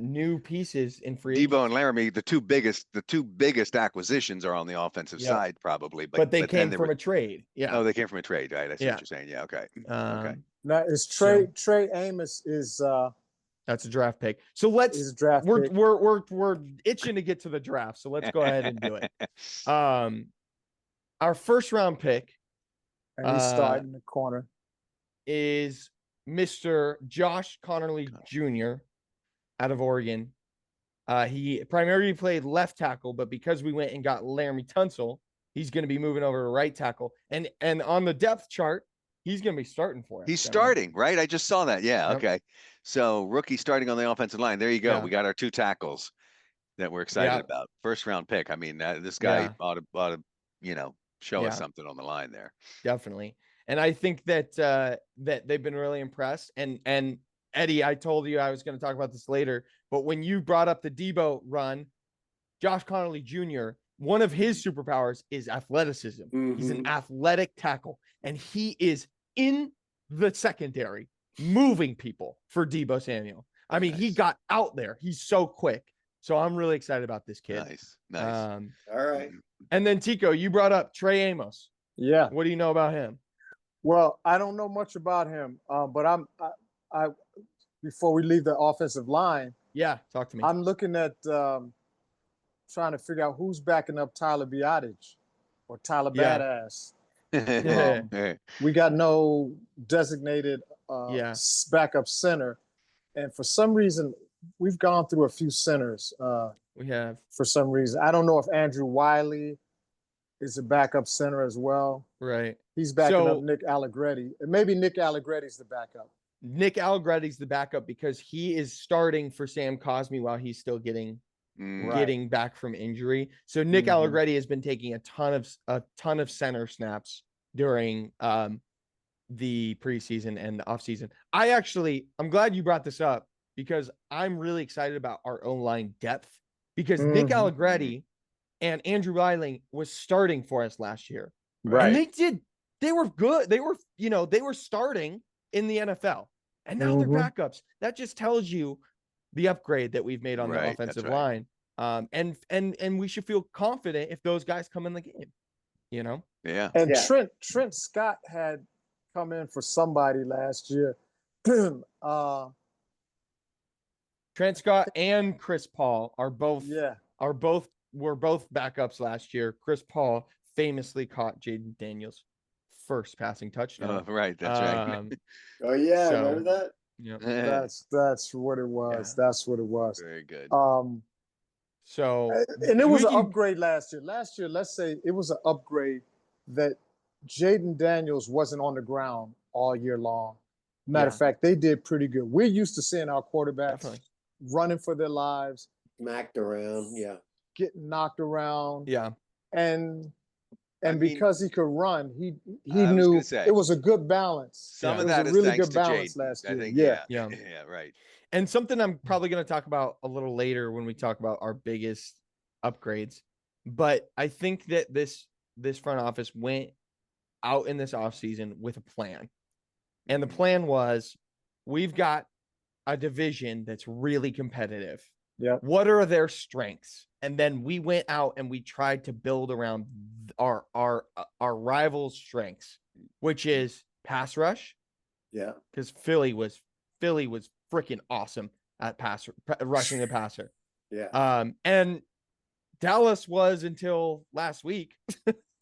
new pieces in free Debo agency. and Laramie, the two biggest acquisitions are on the offensive Yeah. side, probably. But they then came there from were- a trade. Yeah. Oh, they came from a trade, right? I see Yeah. what you're saying. Yeah. Okay. Now is So- Trey Amos is That's a draft pick. So let's a draft we're pick. we're itching to get to the draft. So let's go ahead and do it. Our first round pick And he's starting in the corner. is Mr. Josh Connerly Jr. out of Oregon. He primarily played left tackle, but because we went and got Laramie Tunsil, he's going to be moving over to right tackle. And on the depth chart, he's going to be starting for us. He's gentlemen. starting, right? I just saw that. Yeah. Yep. Okay. So rookie starting on the offensive line. There you go. Yeah. We got our two tackles that we're excited Yeah. about. First round pick. I mean, this guy Yeah. ought to, show us Yeah. something on the line there. Definitely. And I think that that they've been really impressed. And Eddie, I told you I was going to talk about this later, but when you brought up the Debo run, Josh Connerly Jr., one of his superpowers is athleticism. He's an Mhm. athletic tackle, and he is in the secondary moving people for Debo Samuel. I mean, he Nice. got out there. He's so quick. So I'm really excited about this kid. Nice. Nice. All right. And then Tico, you brought up Trey Amos. Yeah. What do you know about him? Well, I don't know much about him, but I before we leave the offensive line, Yeah, talk to me. I'm looking at trying to figure out who's backing up Tyler Biadasz or Tyler Yeah. Badass. Yeah. We got no designated Yeah. backup center, and for some reason, we've gone through a few centers. We have. For some reason, I don't know if Andrew Wiley is a backup center as well. Right. He's backing So- up Nick Allegretti, and maybe Nick Allegretti's the backup. Nick Allegretti's the backup because he is starting for Sam Cosmi while he's still getting Mm, Right. getting back from injury. So Nick Mhm. Allegretti has been taking a ton of center snaps during the preseason and the offseason. I'm glad you brought this up because I'm really excited about our O-line depth because Nick Mhm. Allegretti and Andrew Eiling was starting for us last year. Right. And they were good. They were starting in the NFL. And now they're Mhm. backups. That just tells you the upgrade that we've made on Right, the that's offensive right. line. And we should feel confident if those guys come in the game, you know? Yeah. And Yeah. Trent Scott had come in for somebody last year. Trent Scott and Chris Paul were both backups last year. Chris Paul famously caught Jaden Daniels' first passing touchdown. Right. That's right. Um, Oh yeah, So- remember that? yeah. that's what it was. That's what it was. Very good. So And it was an we can- upgrade last year. Last year, let's say it was an upgrade that Jaden Daniels wasn't on the ground all year long. Matter of Yeah. fact, they did pretty good. We're used to seeing our quarterbacks Definitely. running for their lives, Smacked around. Yeah. getting knocked around. Yeah. And And mean, because he could run, he I was knew gonna say, it was a good balance. some Yeah. of It was that a is really thanks good to balance Jaden. last I year. think, Yeah. Yeah. yeah, right. And something I'm probably going to talk about a little later when we talk about our biggest upgrades. But I think that this front office went out in this offseason with a plan. And the plan was, we've got a division that's really competitive. Yeah. What are their strengths? And then we went out and we tried to build around our rivals' strengths, which is pass rush, Yeah. because Philly was freaking awesome at rushing the passer. Yeah. And Dallas was until last week,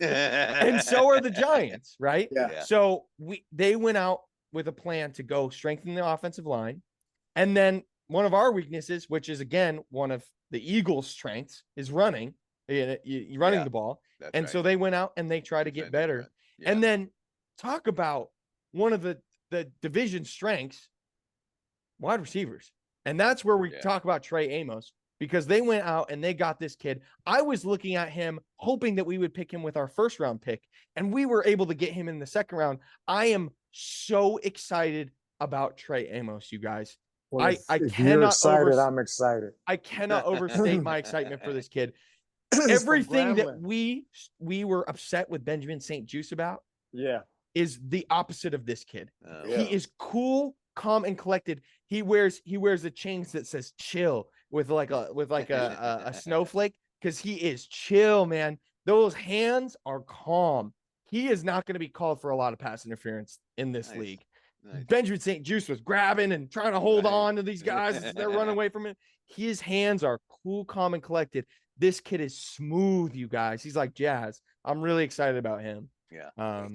and so are the Giants, right? Yeah. So they went out with a plan to go strengthen the offensive line, and then one of our weaknesses, which is again one of the Eagles' strengths, is running, running Yeah, the ball, That's and right. so they went out and they tried to get Defensive better. threat. Yeah. And then talk about one of the division strengths, wide receivers. And that's where we Yeah. talk about Trey Amos, because they went out and they got this kid. I was looking at him hoping that we would pick him with our first round pick, and we were able to get him in the second round. I am so excited about Trey Amos, you guys. Well, I if you're cannot excited, I'm excited. I cannot overstate my excitement for this kid. It's from Everything that Grambling. we were upset with Benjamin St. Juice about Yeah. is the opposite of this kid. Yeah. He is cool, calm, and collected. He wears a chain that says "chill" with like a snowflake, because he is chill, man. Those hands are calm. He is not going to be called for a lot of pass interference in this Nice. league. Nice. Benjamin St. Juice was grabbing and trying to hold Right. on to these guys as they're running away from him. His hands are cool, calm, and collected. This kid is smooth, you guys. He's like jazz. I'm really excited about him. Yeah.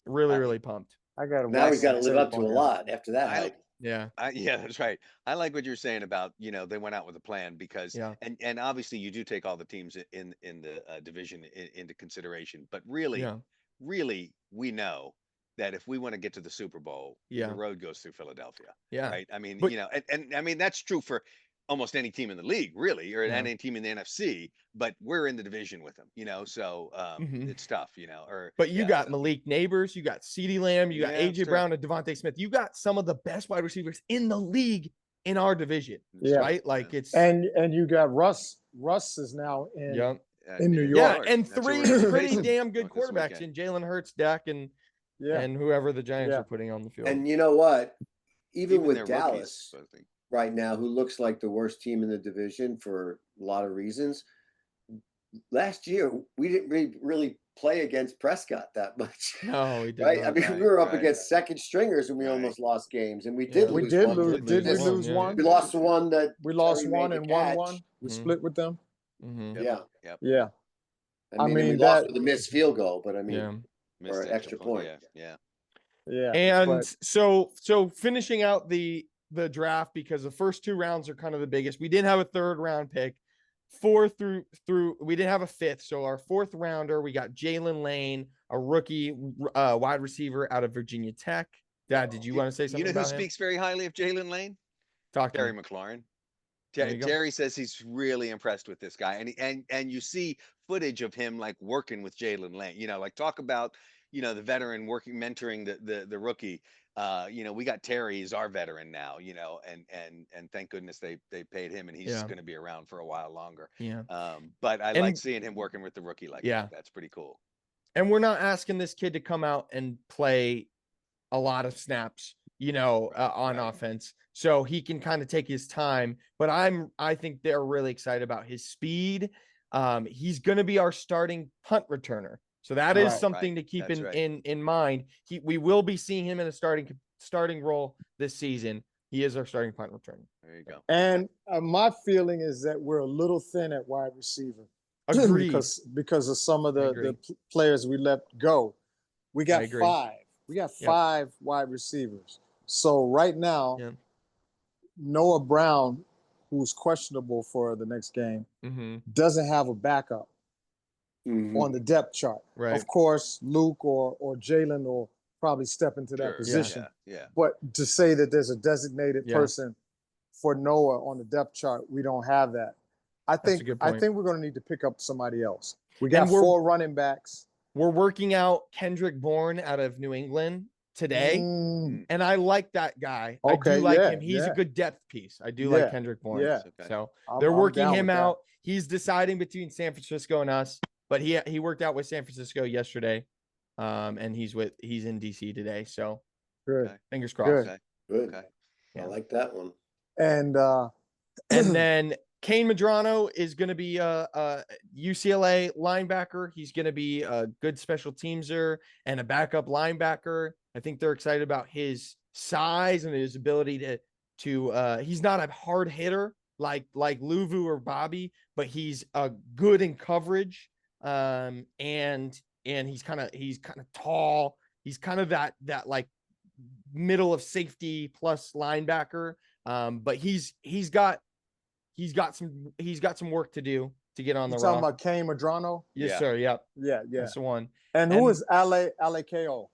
Really pumped. I got to Now he's got to live up to a lot. lot after that I- hype. Yeah. Yeah, that's right. I like what you're saying about, they went out with a plan because, Yeah. and obviously you do take all the teams in the division into consideration, but really, Yeah. really, we know that if we want to get to the Super Bowl, Yeah. the road goes through Philadelphia, Yeah. right? I mean, But- and I mean, that's true for almost any team in the league, really, or Yeah. any team in the NFC, but we're in the division with them, so Mhm. it's tough, or. But you yeah, got so- Malik Neighbors, you got CeeDee Lamb, you got Yeah, AJ that's true. Brown and Devontae Smith. You got some of the best wide receivers in the league in our division, Yeah. right? Like it's And you got Russ. Russ is now in. yeah, in New yeah, York. and That's who three we're gonna be pretty facing damn good this quarterbacks weekend. in Jalen Hurts, Dak, and Yeah. whoever the Giants Yeah. are putting on the field. And you know what? Even with their Dallas rookies, I think. right now, who looks like the worst team in the division for a lot of reasons, last year we didn't really play against Prescott that much. No, he did Right? I not. mean, Right, we were up right. against second stringers and we Right. almost lost games. And we Yeah. did We lose did one. lose. Did Did we lose one, lose yeah. one? We lost the one that We lost Terry one made and the won catch. one. We Mhm. split with them. Mhm. Yep. Yeah. Yeah. I mean, and we mean, lost that- with a missed field goal, but I mean, Yeah. Missed or an extra point. Yeah. Yeah. And but- so finishing out the draft, because the first two rounds are kind of the biggest. We didn't have a third round pick. Fourth through we didn't have a fifth. So our fourth rounder, we got Jalen Lane, a rookie wide receiver out of Virginia Tech. Dad, did you want to say something You know who about him? speaks very highly of Jalen Lane? Talk to Terry me. McLaurin. There you go. Terry says he's really impressed with this guy, and you see footage of him like working with Jalen Lane. Like talk about the veteran mentoring the rookie. We got Terry, he's our veteran now. And thank goodness they paid him, and he's Yeah. going to be around for a while longer. Yeah. But I And- like seeing him working with the rookie like Yeah. that. That's pretty cool. And we're not asking this kid to come out and play a lot of snaps, on right. offense. So he can kind of take his time. But I think they're really excited about his speed. He's going to be our starting punt returner. So that is Right. something to keep That's right. in mind. We will be seeing him in a starting role this season. He is our starting punt returner. There you go. And my feeling is that we're a little thin at wide receiver. Agreed. because of some of agree. the players we let go. We got agree. 5. We got Yep. 5 wide receivers. So right now, Yeah. Noah Brown, who's questionable for the next game, Mm-hmm. doesn't have a backup Mhm. on the depth chart. Right. Of course, Luke or Jalen will probably step into that Sure. position. Yeah. But to say that there's a designated Yeah. person for Noah on the depth chart, we don't have that. I a think good I point. think we're going to need to pick up somebody else. We got And we're- 4 running backs. we're working out Kendrick Bourne out of New England today. Mm, And I like that guy. I Okay, do like yeah, him. He's a yeah. good depth piece. I do like Yeah, Kendrick Bourne. yeah. Okay. So I'm- they're I'm working down him with that. out. He's deciding between San Francisco and us, but he worked out with San Francisco yesterday. And he's in DC today. So Good. Okay. fingers crossed. Good. Okay. Good. Okay. Yeah. I like that one. And And then Kane Madrano is going to be a UCLA linebacker. He's going to be a good special teamser and a backup linebacker. I think they're excited about his size and his ability to he's not a hard hitter like Luvu or Bobby, but he's good in coverage. And he's kind of tall. He's kind of that like middle of safety plus linebacker. But he's got some work to do to get on you the talking roster. about Kane Madrano? Yes, Yeah. sir. Yep. Yeah, yeah. That's the one. And who And- is Aleko?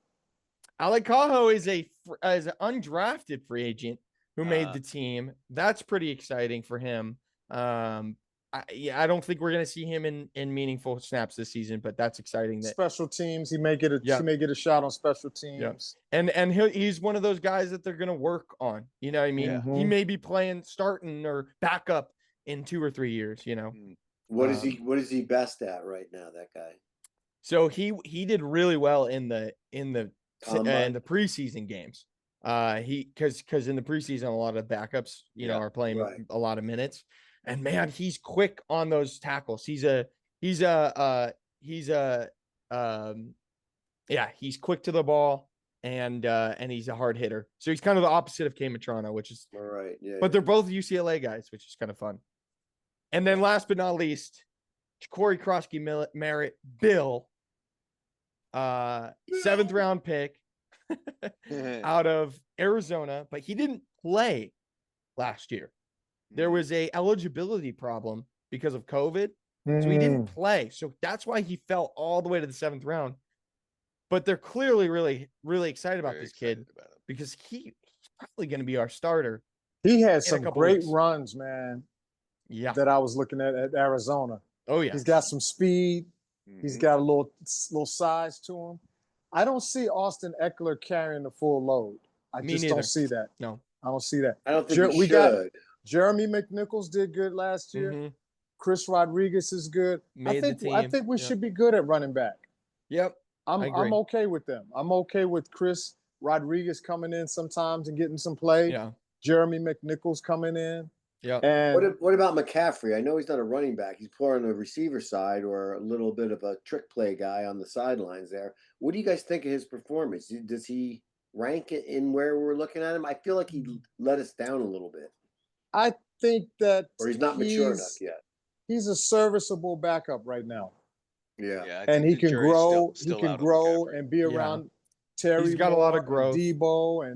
Alec Cajo is an undrafted free agent who made Uh. the team. That's pretty exciting for him. I don't think we're gonna see him in meaningful snaps this season, but that's exciting. That Special teams. He may get a Yeah. he may get a shot on special teams. and he's one of those guys that they're gonna work on. You know what I mean? Yeah. He Mhm. may be playing starting or backup in 2 or 3 years. You know. What is he best at right now, that guy? So he did really well in the Combine? preseason games. Because in the preseason a lot of backups Yeah, are playing right. a lot of minutes, and man, he's quick on those tackles. He's quick to the ball, and he's a hard hitter. So he's kind of the opposite of Kane Matrano, which is, All right. Yeah. but they're both UCLA guys, which is kind of fun. And then last but not least, Corey Krosky Merritt, Bill, 7th round pick out of Arizona, but he didn't play last year. There was a eligibility problem because of COVID, so he didn't play. So that's why he fell all the way to the 7th round. But they're clearly really, really excited about Very this kid excited about him. because he's probably going to be our starter. He had a some couple great weeks. runs, man, Yeah. that I was looking at Arizona. Oh yeah. He's got some speed. He's Mhm. got a little size to him. I don't see Austin Eckler carrying the full load. I Me just neither. don't see that. No. I don't see that. I don't think Jer- we we should. got- Jeremy McNichols did good last year. Mhm. Chris Rodriguez is good. Made the I team. think we Yeah. should be good at running back. Yep. I agree. I'm okay with them. I'm okay with Chris Rodriguez coming in sometimes and getting some play. Yeah. Jeremy McNichols coming in. Yeah. And What about McCaffrey? I know he's not a running back. He's more on the receiver side or a little bit of a trick play guy on the sidelines there. What do you guys think of his performance? Does he rank it in where we're looking at him? I feel like he let us down a little bit, I think that or he's not mature enough yet. he's a serviceable backup right now. Yeah. Yeah, I And think he the can jury's grow. still He can out on grow McCaffrey. and be Yeah. around Terry. He's got a lot of Moore and growth. Debo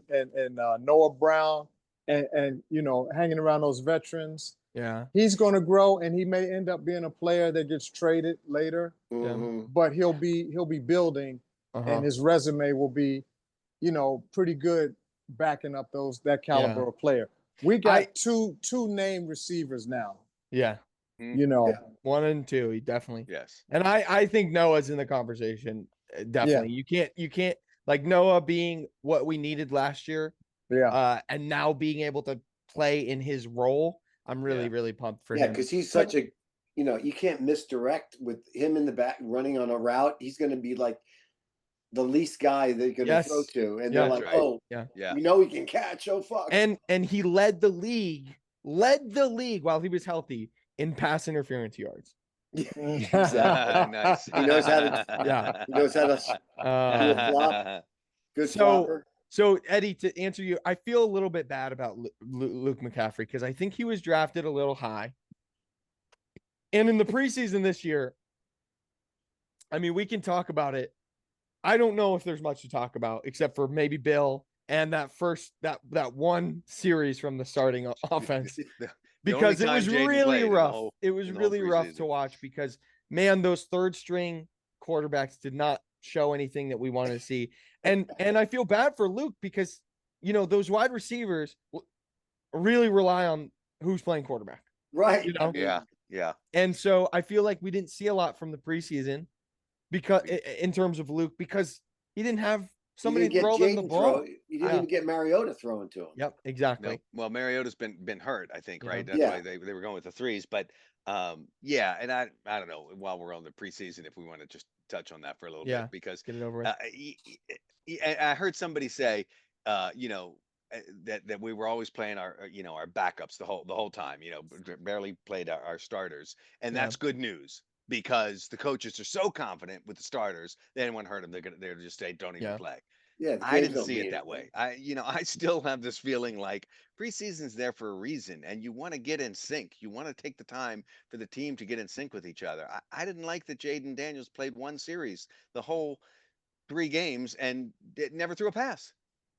and Noah Brown and hanging around those veterans. Yeah. He's going to grow, and he may end up being a player that gets traded later. Mhm. But he'll be building, Uh-huh. and his resume will be, pretty good, backing up that caliber of player. We got two named receivers now. Yeah. You know, Yeah. 1 and 2. He definitely. Yes. And I think Noah's in the conversation. Definitely. You can't like Noah being what we needed last year, yeah. and now being able to play in his role. I'm really, Yeah. really pumped for Yeah, him. because he's such a, you can't misdirect with him in the back running on a route. He's going to be like the least guy they're going to throw Yes. to, and Yeah. they're like, Right. "Oh, Yeah. Yeah. we know he can catch. Oh fuck!" And he led the league while he was healthy in pass interference yards. Exactly. Nice. He knows how to- Yeah. He knows how to Uh, flop. Good So- flopper. So Eddie, to answer you, I feel a little bit bad about Luke McCaffrey because I think he was drafted a little high. And in the preseason this year, I mean, we can talk about it. I don't know if there's much to talk about except for maybe Bill and that one series from the starting offense because it time was Jaden really played in the rough. whole- It was in the whole really rough to preseason. watch because man, those third string quarterbacks did not show anything that we wanted to see. And I feel bad for Luke because those wide receivers really rely on who's playing quarterback. Right. You know? Yeah. Yeah. And so I feel like we didn't see a lot from the preseason. because in terms of Luke, because he didn't have You somebody didn't to get throw them the Jaden ball. throw. You didn't Yeah. even get Mariota throwing to him. Yep, No, exactly. well, Mariota's been hurt, I think, Yeah. right? That's Yeah. why they were going with the threes. But yeah, and I don't know. While we're on the preseason, if we want to just touch on that for a little Yeah. bit, because Get it over with. I heard somebody say, that we were always playing our backups the whole time. Barely played our starters, and Yeah. that's good news because the coaches are so confident with the starters, they didn't want to hurt them. They're just say don't even Yeah. play. Yeah, the I games didn't don't see mean it that anything. way. I still have this feeling like preseason's there for a reason, and you want to get in sync. You want to take the time for the team to get in sync with each other. I didn't like that Jaden Daniels played one series, the whole 3 games, and never threw a pass.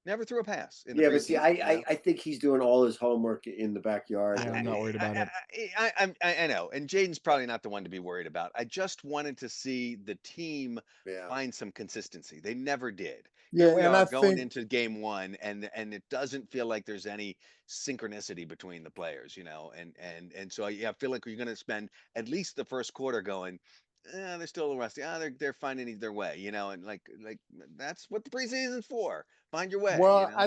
Never threw a pass in the Yeah, but see, preseason. I think he's doing all his homework in the backyard. Yeah, I'm not worried about it. I know, and Jaden's probably not the one to be worried about. I just wanted to see the team Yeah. find some consistency. They never did. Yeah, Here we and are I going think into game one, and it doesn't feel like there's any synchronicity between the players, and so I feel like you're going to spend at least the first quarter going, they're still a little rusty. They're finding their way, and like that's what the preseason's for. Find your way, well, I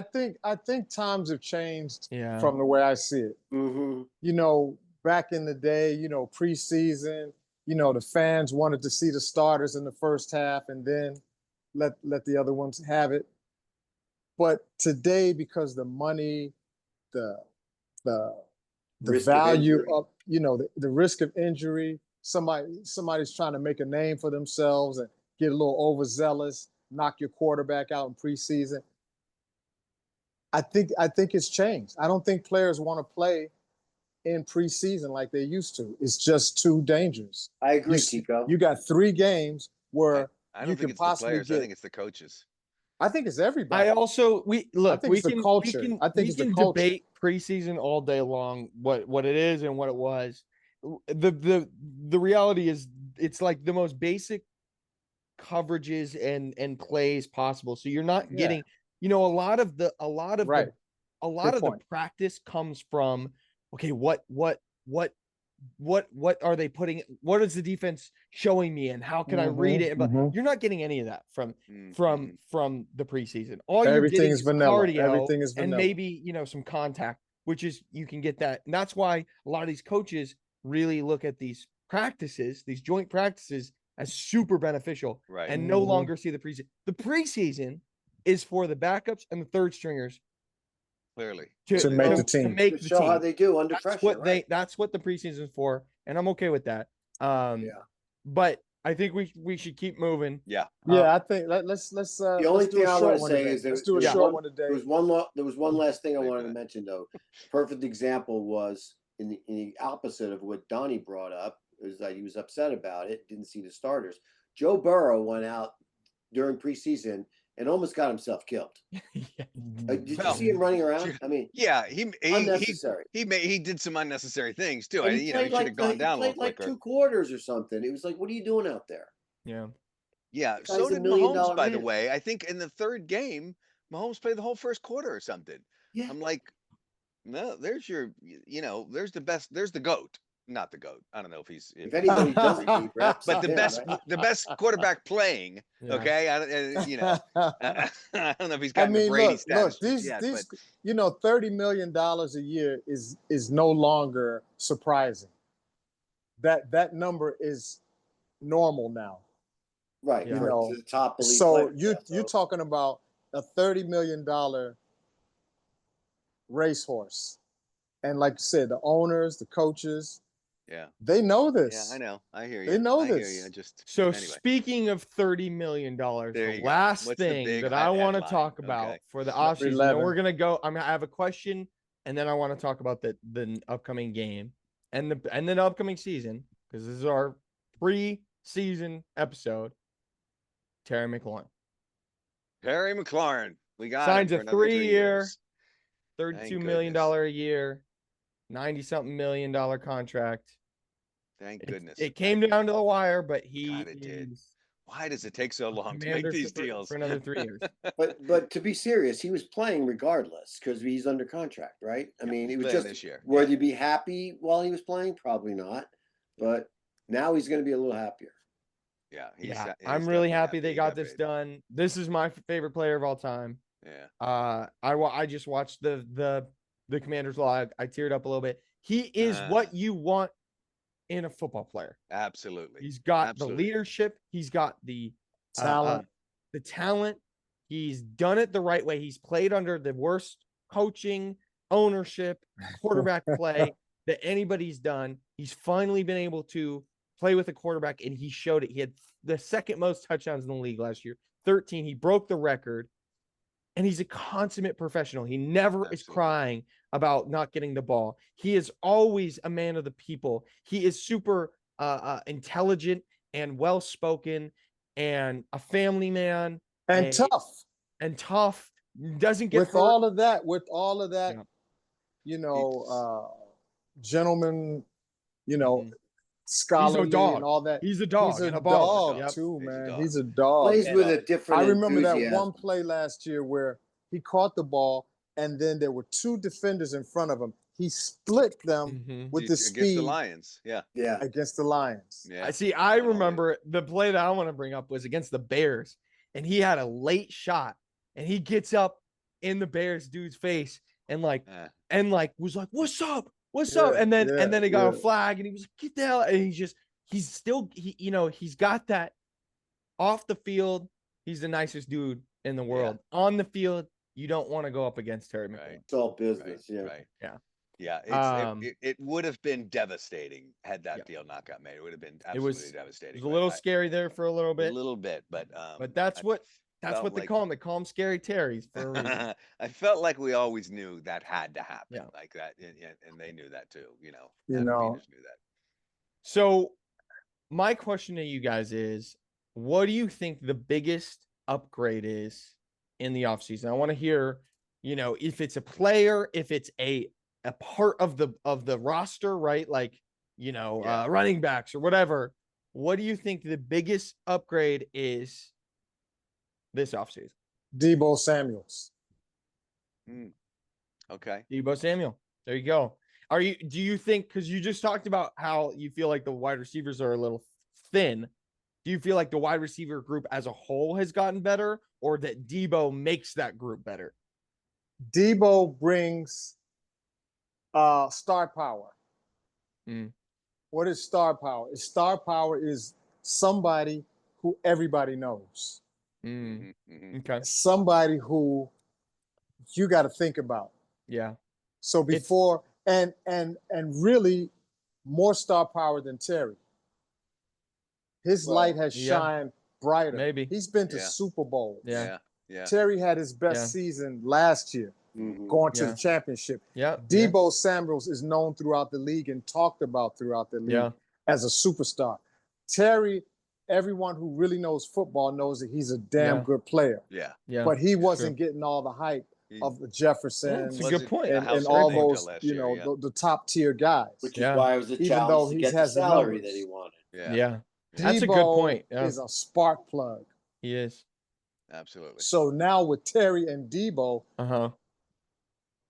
think times have changed Yeah. from the way I see it. Mm-hmm. Back in the day, preseason, the fans wanted to see the starters in the first half and then let the other ones have it. But today, because the money, the the Risk of value injury. of the risk of injury, somebody's trying to make a name for themselves and get a little overzealous, knock your quarterback out in preseason. I think it's changed. I don't think players want to play in preseason like they used to. It's just too dangerous. I agree, You, Tico. you got 3 games where I you don't think can it's the possibly players. I get. think it's the coaches. I think it's everybody. I also we look think we it's the can culture. we can I think we it's the can culture. debate preseason all day long what it is and what it was. The reality is it's like the most basic coverages and plays possible. So you're not Yeah. getting, a lot of the Right. a lot Good of the point. practice comes from, okay, what are they putting? What is the defense showing me, and how can I read it? But you're not getting any of that from the preseason. All you're Everything getting is is vanilla. cardio Everything is and vanilla. maybe some contact, which is you can get that. And that's why a lot of these coaches really look at these practices, these joint practices, as super beneficial, Right. and no longer see the preseason. The preseason is for the backups and the third stringers Clearly. To make the to team. make To the show team. how they do under That's pressure. what Right? that's what the preseason is for, and I'm okay with that. But I think we should keep moving. Yeah. Yeah, I think let's The only let's do thing a I short want to one say today. is Let's do a there was short one today. there was one last thing I Wait for wanted to that. mention though. Perfect example was in the opposite of what Donnie brought up, is that he was upset about it, didn't see the starters. Joe Burrow went out during preseason and almost got himself killed. Did you Well, see him running around? I mean, yeah, unnecessary. he did some unnecessary things too. And He he played should have gone down a little like quicker. 2 quarters or something. It was like, what are you doing out there? Yeah. Yeah, The so guy's a did $1 million Mahomes, by the man. way. I think in the third game, Mahomes played the whole first quarter or something. Yeah. I'm like, no, there's there's the GOAT. Not the GOAT. I don't know If anybody doesn't need reps, but it's him, right? the best quarterback playing. Yeah. Okay, I don't know if he's gotten I mean, the Brady look, status these yet, these but $30 million a year is no longer surprising. That number is normal now. Right. Yeah. For the top elite So players. you're talking about a $30 million racehorse, and like you said, the owners, the coaches, yeah, they know yeah, this. I know, I hear you. They know I hear this. you. Just So anyway, speaking of $30 million, there the you go. last What's the thing big that I want to headline? talk about Okay. for the Number offseason, then 11. we're gonna go. I have a question, and then I want to talk about the upcoming game and the upcoming season, because this is our pre-season episode. Terry McLaurin Terry McLaurin, we got signs him a for another 3 3-year, years. $32 million a year, $90-something million contract. Thank goodness. It came down to the wire, but God, it did. Why does it take so long to make Commander these for deals? another 3 years. But to be serious, he was playing regardless because he's under contract, right? I mean, he's it was playing just this year, would yeah. you be happy while he was playing? Probably not. But now he's going to be a little happier. Yeah. Yeah, he's I'm really definitely happy they he got got this paid. done. This is my favorite player of all time. Yeah. I just watched the Commanders live. I teared up a little bit. He is what you want in a football player. Absolutely. He's got the Absolutely. leadership. He's got the Talent. the talent. He's done it the right way. He's played under the worst coaching, ownership, quarterback play that anybody's done. He's finally been able to play with a quarterback, and he showed it. He had the second most touchdowns in the league last year, 13. He broke the record, and he's a consummate professional. He never is Absolutely. crying about not getting the ball. He is always a man of the people. He is super intelligent and well spoken, and a family man, and tough. and tough. Doesn't get With hurt. all of that, Yeah. you know, gentleman, you know, Mhm. scholarly dog. and all that. He's a dog He's a and a baller. dog Yep. too, He's a man. dog. He's a dog. Plays And, with a different. I remember that enthusiasm. one play last year where he caught the ball and then there were two defenders in front of him. He split them Mhm. with the Against speed the Lions. Yeah. Yeah. against the Lions. Yeah. I see. I Oh, yeah. remember the play that I want to bring up was against the Bears, and he had a late shot, and he gets up in the Bears dude's face and was like, "What's up? What's up?" Yeah, And then yeah, he got a yeah. flag, and he was like, "Get the hell!" And he's still he's got that off the field. He's the nicest dude in the world. On the field, you don't want to go up against Terry McLaurin. Right. It's all business. Right. Yeah. Right. Yeah. Yeah. It would have been devastating had that Yeah. deal not got made. It would have been It was- absolutely devastating. It was a little but scary there for a little a bit, little bit, but that's I what felt they like- call him. They call him Scary Terry's for a reason. I felt like we always knew that had to happen, Yeah. like that, and they knew that too. You Adam know. Peters knew that. So, my question to you guys is, what do you think the biggest upgrade is in the offseason? I want to hear, if it's a player, if it's a part of the roster, right? Like, Yeah. running backs or whatever. What do you think the biggest upgrade is this offseason? Debo Samuels. Okay. Debo Samuel. There you go. Do you think, because you just talked about how you feel like the wide receivers are a little thin, do you feel like the wide receiver group as a whole has gotten better, or that Debo makes that group better? Debo brings star power. Mm. What is star power? Star power is somebody who everybody knows. Mm. Mhm. Okay. Somebody who you got to think about. Yeah. So before and really more star power than Terry. His light has shined brighter. Maybe. He's been to Yeah. Super Bowl. Yeah. Yeah. Terry had his best season last year, Mhm. going to Yeah. the championship. Yeah. Debo Samuels is known throughout the league and talked about throughout the league as a superstar. Terry, everyone who really knows football knows that he's a damn good player. Yeah. Yeah. But he wasn't getting all the hype He of the Jefferson That's a good point. and household all name till those, last year, yeah. the top tier guys. Which is Yeah. why it was a Even challenge though to he get the has the salary numbers. that he wanted. Yeah. Yeah. That's a good Debo point. Yeah. is a spark plug. He is. Absolutely. So now with Terry and Debo, Uh-huh.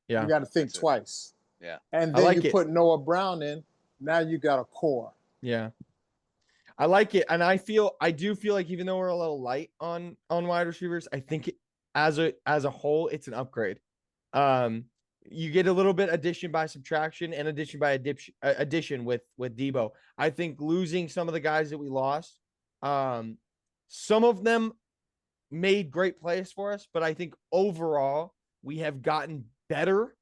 Yeah. you got to think That's it. twice. Yeah. And I then like you it. put Noah Brown in. Now you got a core. Yeah. I like it. And I do feel like even though we're a little light on wide receivers, I think as a whole, it's an upgrade. You get a little bit addition by subtraction and addition by addition with Debo. I think losing some of the guys that we lost, some of them made great plays for us, but I think overall we have gotten better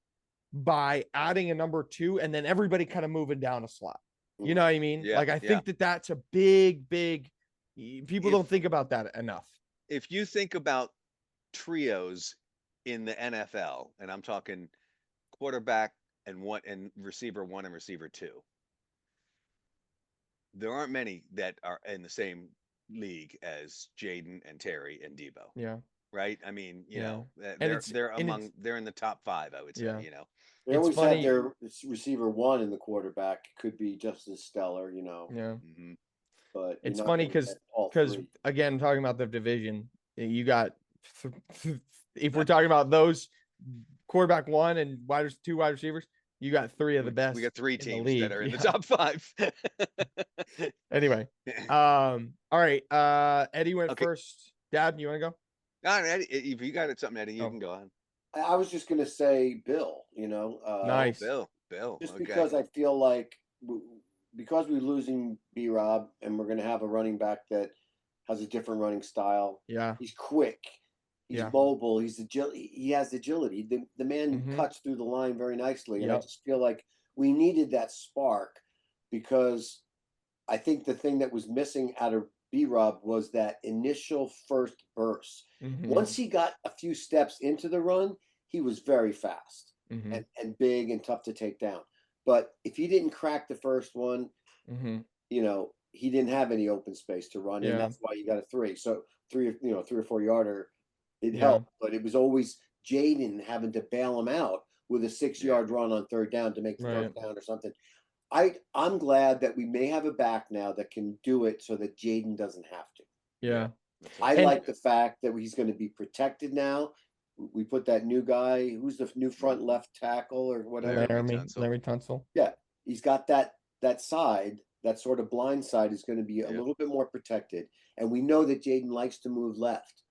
by adding a number 2 and then everybody kind of moving down a slot. You know what I mean? Yeah, Like, I think that's a big people don't think about that enough. If you think about trios in the NFL, and I'm talking quarterback and receiver 1 and receiver 2, there aren't many that are in the same league as Jaden and Terry and Debo. Yeah. Right? I mean, you know, And they're in the top 5, I would say, Yeah. you know. They It's always funny- had their receiver 1 and the quarterback could be just as stellar, Yeah. Mhm. But It's you're not funny gonna 'cause- get all Because three. again, talking about the division, you got if we're talking about those quarterback 1 and 2 wide receivers, You got three of the best. We got three in the teams league. that are in the Yeah. top 5. Anyway, all right. Eddie went Okay. first. Dad, you want to go? No, Eddie, if you got something, Eddie, you Oh. can go on. I was just gonna say Bill. Nice. Bill. Just Okay. because I feel like because we're losing B-Rob and we're gonna have a running back that has a different running style. Yeah. He's quick. He's Yeah. mobile. He has agility. The man Mhm. cuts through the line very nicely, and I Yep. just feel like we needed that spark because I think the thing that was missing out of B-Rob was that initial first burst. Mhm. Once he got a few steps into the run, he was very fast Mhm. and big and tough to take down. But if he didn't crack the first one, Mhm. he didn't have any open space to run, and Yeah. that's why you got a 3. So 3 or 4 yarder, it Yeah. helped, but it was always Jaden having to bail him out with a 6-yard run on 3rd down to make the Right. first down or something. I'm glad that we may have a back now that can do it so that Jaden doesn't have to. Yeah. I And- like the fact that he's going to be protected now. We put that new guy, who's the new front left tackle or whatever. Larry Tunsil. Yeah, he's got that side, that sort of blind side is going to be a Yeah. little bit more protected, and we know that Jaden likes to move left.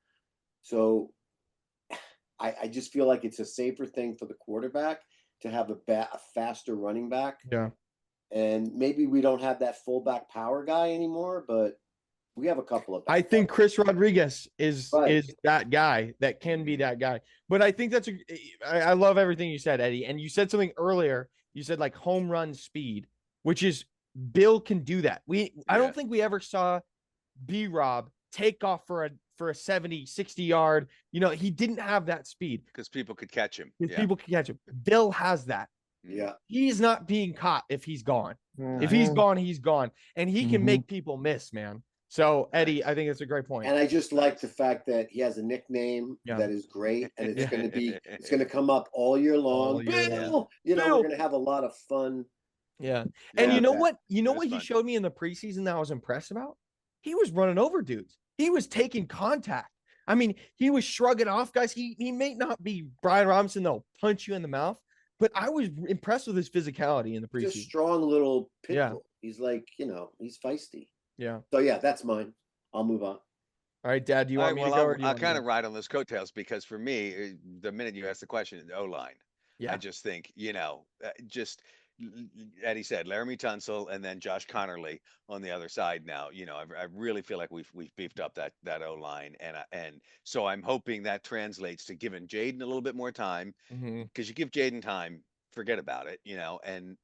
So I just feel like it's a safer thing for the quarterback to have a faster running back. Yeah. And maybe we don't have that fullback power guy anymore, but we have a couple of. I think Chris Rodriguez is Right. that guy that can be that guy. But I think I love everything you said, Eddie. And you said something earlier. You said like home run speed, which is Bill can do that. I don't think we ever saw B-Rob take off for a 70, 60 yard. He didn't have that speed. Because people could catch him. Because Yeah. people can catch him. Bill has that. Yeah. He's not being caught if he's gone. Mm-hmm. If he's gone, he's gone. And he can make people miss, man. So, Eddie, I think that's a great point. And I just like the fact that he has a nickname that is great, and it's going to come up all year long. All year Bill, we're going to have a lot of fun. Yeah. And you know what? You know It was what he fun. showed me in the preseason that I was impressed about? He was running over dudes. He was taking contact. I mean, he was shrugging off guys. He may not be Brian Robinson, though, punch you in the mouth, but I was impressed with his physicality in the He's a preseason. strong little pit Yeah. bull. He's like, he's feisty. Yeah. So yeah, that's mine. I'll move on. All right, Dad, do you want me to go? Or do you I'll want me to kind go? of ride on those coattails because for me, the minute you ask the question, the O-line, Yeah. I just think, Eddie said, Laramie Tunsil and then Josh Connerly on the other side now. I really feel like we've beefed up that O-line, and so I'm hoping that translates to giving Jaden a little bit more time, Mhm. because you give Jaden time, forget about it,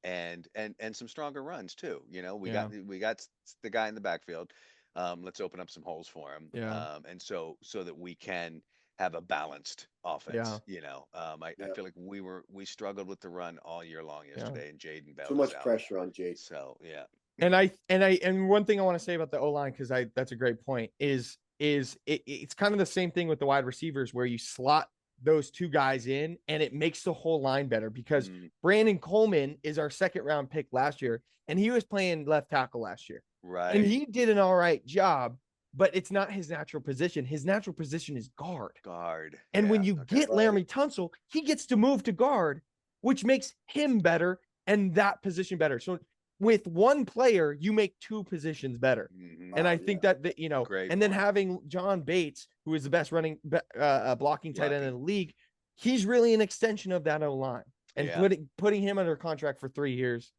and some stronger runs too. We got the guy in the backfield. Let's open up some holes for him. Yeah. And so that we can have a balanced offense. I feel like we struggled with the run all year long yesterday, and Jaden bailed Too much us out. pressure on Jade. So yeah. And one thing I want to say about the O-line, because that's a great point, is it's kind of the same thing with the wide receivers where you slot those two guys in and it makes the whole line better, because Brandon Coleman is our 2nd round pick last year, and he was playing left tackle last year. Right. And he did an all right job, but it's not his natural position. His natural position is guard. And when you get Laramie Tunsil, he gets to move to guard, which makes him better and that position better. So with one player, you make 2 positions better. And I think that Great and then point. having John Bates, who is the best blocking tight end in the league, he's really an extension of that O-line. And putting him under contract for 3 years,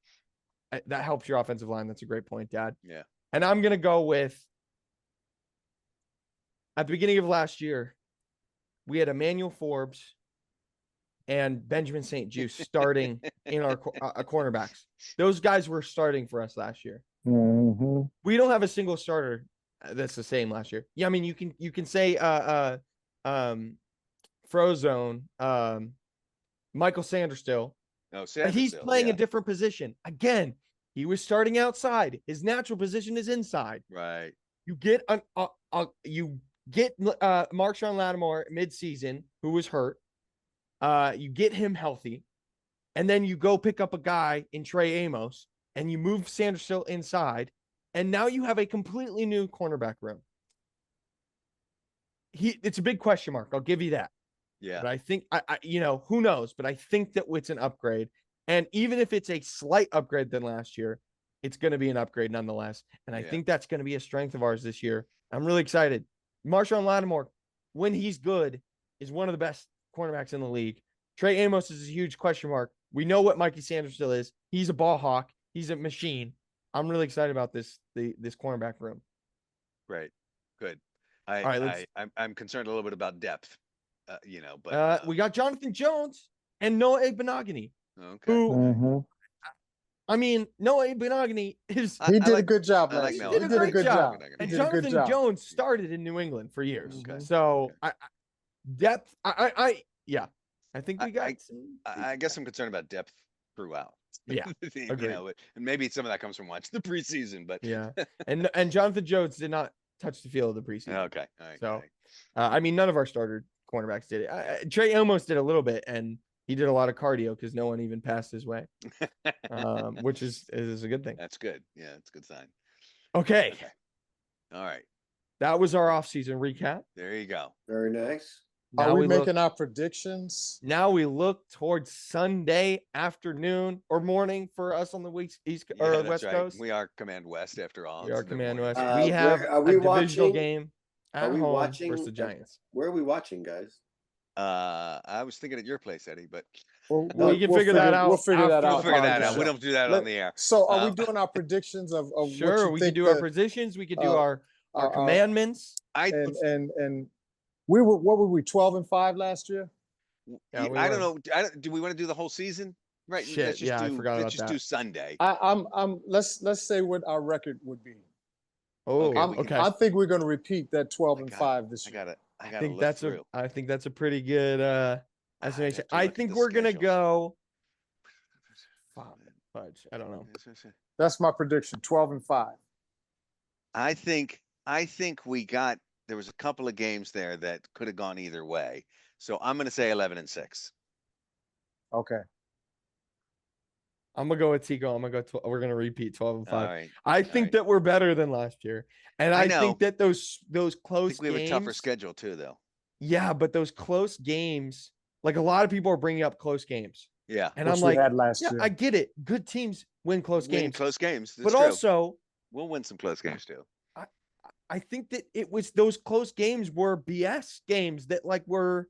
that helps your offensive line. That's a great point, Dad. Yeah. And I'm going to go with, at the beginning of last year, we had Emmanuel Forbes and Benjamin St. Just starting in our cornerbacks. Those guys were starting for us last year. Mm-hmm. We don't have a single starter that's the same last year. Yeah, I mean, you can say Frozone, Michael Sanders still. But he's playing a different position. Again, he was starting outside. His natural position is inside. Right. You get Marshawn Lattimore midseason, who was hurt. You get him healthy, and then you go pick up a guy in Trey Amos, and you move Sanders still inside, and now you have a completely new cornerback room. It's a big question mark. I'll give you that. Yeah. But I think who knows? But I think that it's an upgrade. And even if it's a slight upgrade than last year, it's going to be an upgrade nonetheless. And I Yeah. think that's going to be a strength of ours this year. I'm really excited. Marshawn Lattimore, when he's good, is one of the best cornerbacks in the league. Trey Amos is a huge question mark. We know what Mikey Sanders still is. He's a ball hawk. He's a machine. I'm really excited about this cornerback room. Great. Good. All right, let's- I'm concerned a little bit about depth, but we got Jonathan Jones and Noah Igbenogany, okay. who, Mhm. I mean, Noah Igbenogany is I He did a like- good job I like last year. Noah. He Did a did a great good job. job. He And did a good Jonathan job. Jones started in New England for years. Okay. So depth, yeah, I think we I- got. I guess I'm concerned about depth throughout. Yeah, You agreed. know, and maybe some of that comes from watching the preseason, but Yeah, and Jonathan Jones did not touch the field of the preseason. okay. All right. So, all right. I mean, none of our starter cornerbacks did it. Trey almost did a little bit, and he did a lot of cardio because no one even passed his way, which is a good thing. That's good. Yeah, it's a good sign. Okay, Okay. All right. that was our offseason recap. There you go. Very nice. Now Are we look, making our predictions? now we look towards Sunday afternoon or morning for us on the east Yeah, or that's West right. Coast. We are Command West after all. We It's are the Command morning. West. We have are we a divisional watching- game at are we home watching versus the Giants. Where are we watching, guys? I was thinking at your place, Eddie, but We can figure that out We'll figure that after we'll out. figure that on the out. We show. don't do that Let- on the air. So, are we Um, doing our predictions of what Sure, you we can think do our the- positions. We could do uh, our uh, commandments. I and we were what were we 12-5 last year? Yeah, we I don't were. know. Do we want to do the whole season? Right. Shit, Let's just yeah, I do, forgot let's about just that. do Sunday. I'm let's say what our record would be. Oh, Okay, we can- okay. I think we're going to repeat that 12 and got it. 5 this I year. got it. I I got to think look that's through. I think that's a pretty good estimation. have to I look at think the we're gonna schedules. go. Fudge. I don't know. That's my prediction. 12 and 5. I think we got there was a couple of games there that could have gone either way. So I'm gonna say 11-6. Okay. I'm gonna go with Tico. I'm gonna go. We're gonna repeat 12 and All 5. right. I think right. that we're better than last year, and I I know. think that those I close think we have a games. tougher schedule too, though. Yeah, but those close games, like a lot of people are bringing up close games, Yeah. and Which I'm we like, had last yeah, year. I get it. Good teams win close Win games, close games. but That's true. also We'll win some close games too. I think that it was those close games were BS games that like were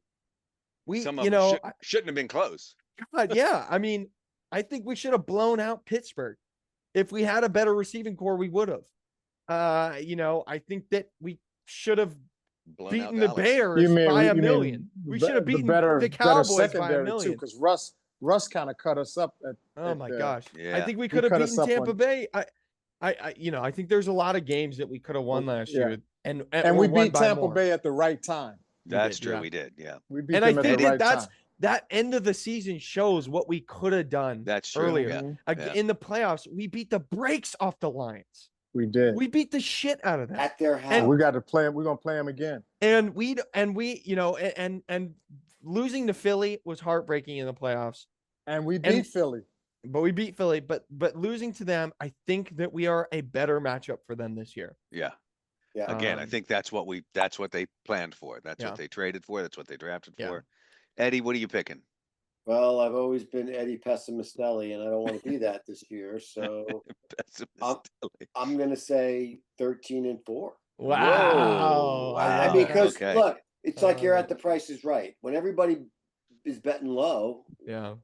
we Some of you them know shouldn't have been close. God, yeah, I mean I think we should have blown out Pittsburgh. If we had a better receiving core, we would have. I think that we should have Blown out beaten the Dallas. Bears by a you million. We should have beaten the Cowboys by a secondary too, million. because Russ kind of cut us up. Oh my at, gosh. I Yeah. think we He could have cut us beaten up Tampa on- Bay. I think there's a lot of games that we could have won last Yeah. year. And And or we won beat by Tampa more. Bay at the right time. We That's did, true. yeah. We did. Yeah. We beat And I them at think the that right that's time. that end of the season shows what we could have done That's true. earlier. Yeah. Mhm. Ag- Yeah. In the playoffs, we beat the brakes off the Lions. We did. We beat the shit out of them. At their And house. we got to play them. We're gonna play them again. And we and losing to Philly was heartbreaking in the playoffs. And we And- beat Philly. But we beat Philly, but losing to them, I think that we are a better matchup for them this year. Yeah. Yeah. Again, I Um, think that's what they planned for. That's Yeah. what they traded for. That's what they drafted Yeah. for. Eddie, what are you picking? Well, I've always been Eddie Pessimistelli, and I don't want to be that this year. So I'm going to say 13-4. Wow. wow. Because Okay. look, it's like you're Uh, at the Price is Right. When everybody is betting low, Yeah.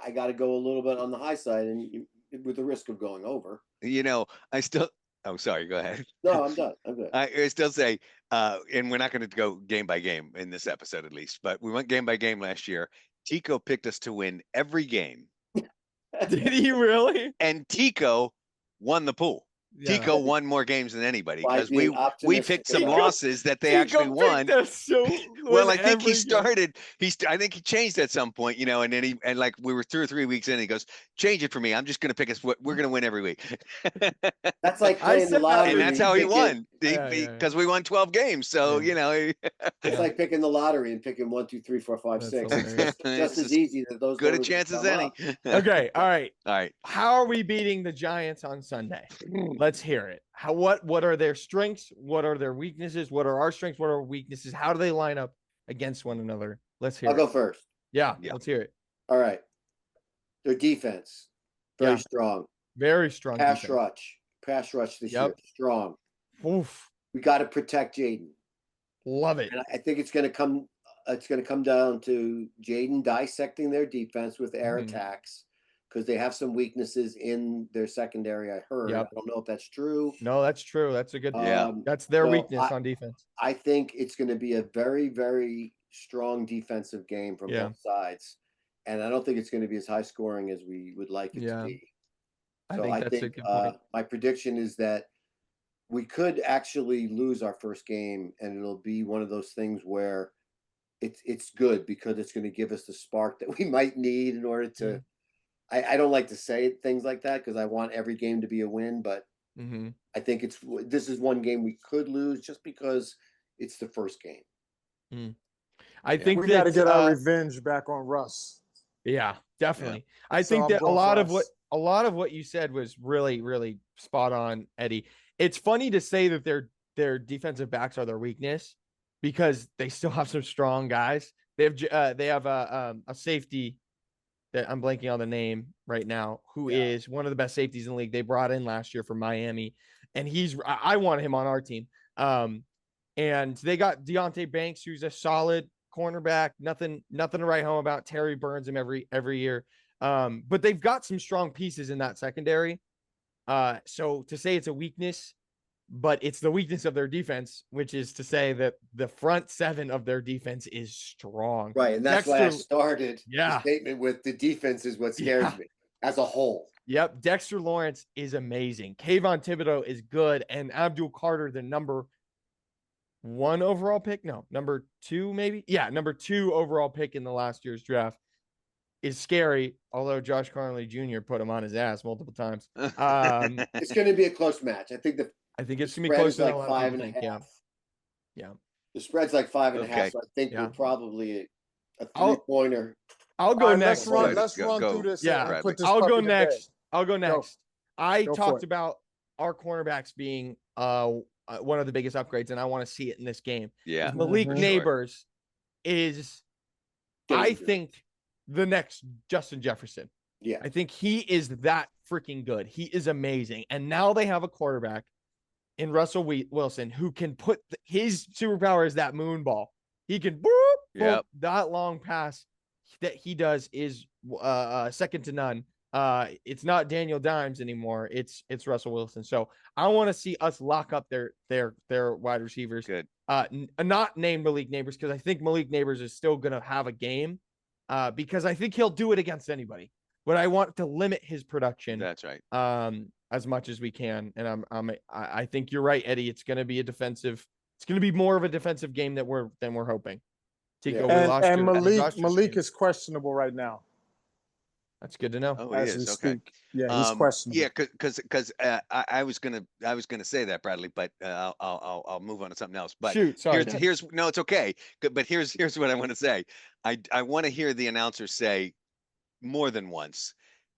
I got to go a little bit on the high side, and with the risk of going over. I still. Oh, sorry. Go ahead. No, I'm done. I'm good. I still say, and we're not going to go game by game in this episode, at least, but we went game by game last year. Tico picked us to win every game, Did he really? and Tico won the pool. Yeah. Tico won more games than anybody By because being we optimistic picked some about it. losses that they Tico actually won. picked us so Well, win I think he every game. started. I think he changed at some point, and then like we were 2 or 3 weeks in. He goes, "Change it for me. I'm just going to pick us. We're going to win every week." That's like I playing the said that, lottery. And that's how he picking- won Yeah, because yeah. we won 12 games. So Yeah. It's like picking the lottery and picking 1, 2, 3, 4, 5, That's 6. It's hilarious. just, just It's as easy that those good a numbers chance as come any. up. Okay. All right. All right. How are we beating the Giants on Sunday? Let's hear it. What are their strengths? What are their weaknesses? What are our strengths? What are our weaknesses? How do they line up against one another? Let's hear I'll it. go first. Yeah, Yeah. let's hear it. All right. Their defense, very Yeah. strong. Very strong Pass defense. rush this Yep. year, strong. Oof. We got to protect Jaden, Love it. and I think it's going to come. It's going to come down to Jaden dissecting their defense with air Mhm. attacks because they have some weaknesses in their secondary. I heard. Yep. I don't know if that's true. No, that's true. That's a good point. Yeah. That's their so weakness on defense. I think it's going to be a very, very strong defensive game from Yeah. both sides, and I don't think it's going to be as high scoring as we would like it Yeah. to be. I So think I that's a think good point. my prediction is that we could actually lose our first game, and it'll be one of those things where it's good because it's going to give us the spark that we might need in order to. I don't like to say things like that because I want every game to be a win, but Mm-hmm. I think this is one game we could lose just because it's the first game. I Yeah. think We got to that get our revenge back on Russ. yeah, definitely. I So think I'm that a going lot for of us. what you said was really, really spot on, Eddie. It's funny to say that their defensive backs are their weakness because they still have some strong guys. They have a safety that I'm blanking on the name right now, who is one of the best safeties in the league. They brought in last year from Miami, and I want him on our team. And they got Deontay Banks, who's a solid cornerback. Nothing to write home about. Terry burns him every year. But they've got some strong pieces in that secondary. So to say it's a weakness, but it's the weakness of their defense, which is to say that the front seven of their defense is strong. Right, and that's why I Dexter- started Yeah. the statement with the defense is what scares Yeah. me as a whole. Yep. Dexter Lawrence is amazing. Kayvon Thibodeau is good. And Abdul Carter, the number 1 overall pick. No, number 2, maybe. Yeah. Number 2 overall pick in the last year's draft is scary. Although Josh Conley Jr. put him on his ass multiple times. It's going to be a close match. I think I think it's the going to be spread closer is than like a lot of 5.5. people think. Yeah. Yeah. The spread's like 5.5. Okay. So I think Yeah. we're probably a I'll- 3-pointer. I'll go All right, next. Good. Let's Go- run go. through this Yeah. and put this I'll puppy go to bed. next. I'll go next. I Go for talked it. about our cornerbacks being one of the biggest upgrades, and I want to see it in this game. Yeah. Malik Mhm. Neighbors is, I Dangerous. think, the next Justin Jefferson. Yeah. I think he is that freaking good. He is amazing. And now they have a quarterback in Russell Wilson who can put his superpower is that moon ball. He can boop, Yep. that long pass that he does is second to none. It's not Daniel Dimes anymore. It's Russell Wilson. So I want to see us lock up their wide receivers. Good. Not name Malik Neighbors because I think Malik Neighbors is still gonna have a game. Because I think he'll do it against anybody. But I want to limit his production That's right. as much as we can. And I think you're right, Eddie. It's gonna be it's gonna be more of a defensive game than we're hoping. Tico, we lost And your- we lost your Malik stream. is questionable right now. That's good to know. Oh, as he we is. Okay. speak. Yeah, he's questionable. Yeah, because I was gonna say that, Bradley, but I'll move on to something else. But Shoot, sorry. here's no, it's okay. But here's what I want to say. I want to hear the announcer say more than once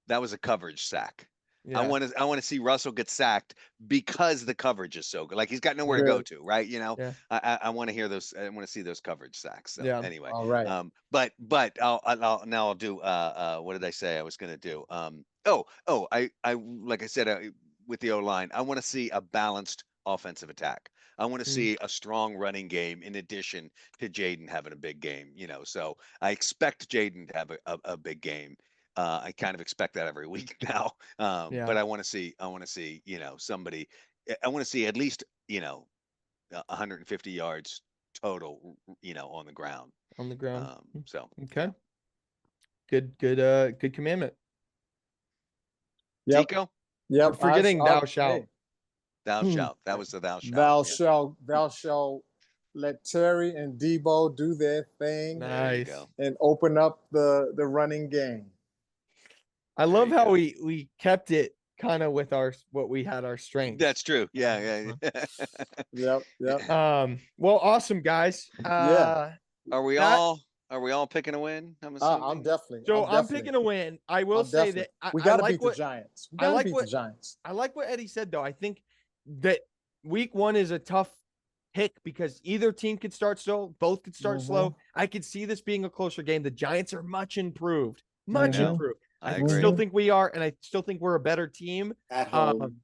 that was a coverage sack. Yeah. I want to see Russell get sacked because the coverage is so good. Like he's got nowhere to go to, right? You know, Yeah. I want to hear those. I want to see those coverage sacks. So, Yeah. anyway, All right. but I'll do what did I say I was gonna do? I like I said with the O-line, I want to see a balanced offensive attack. I want to see a strong running game in addition to Jaden having a big game. You know, so I expect Jaden to have a big game. I kind of expect that every week now. Yeah. But I want to see, you know, somebody. I want to see at least, you know, 150 yards total, you know, on the ground. On the ground. So Okay. Good commandment. Yep. Tico, Yep. We're forgetting I- thou shalt. hey, thou shalt. That was the thou shalt. Thou shalt let Terry and Debo do their thing There you Nice. go. and open up the running game. I love you how go. we kept it kind of with what we had our strengths. That's true. Yeah. Yep. Well, awesome guys. Are we That- all picking a win? I'm I'm assuming. definitely. So I'm definitely- picking a win. I will I'm say definitely- that we I got to like beat what the Giants. We I got to like beat what- the Giants. I like what Eddie said though. I think that week 1 is a tough pick because either team could start slow, both could start slow. I could see this being a closer game. The Giants are much improved. Much Mhm. improved. I still agree. think we are, and I still think we're a better team. At home.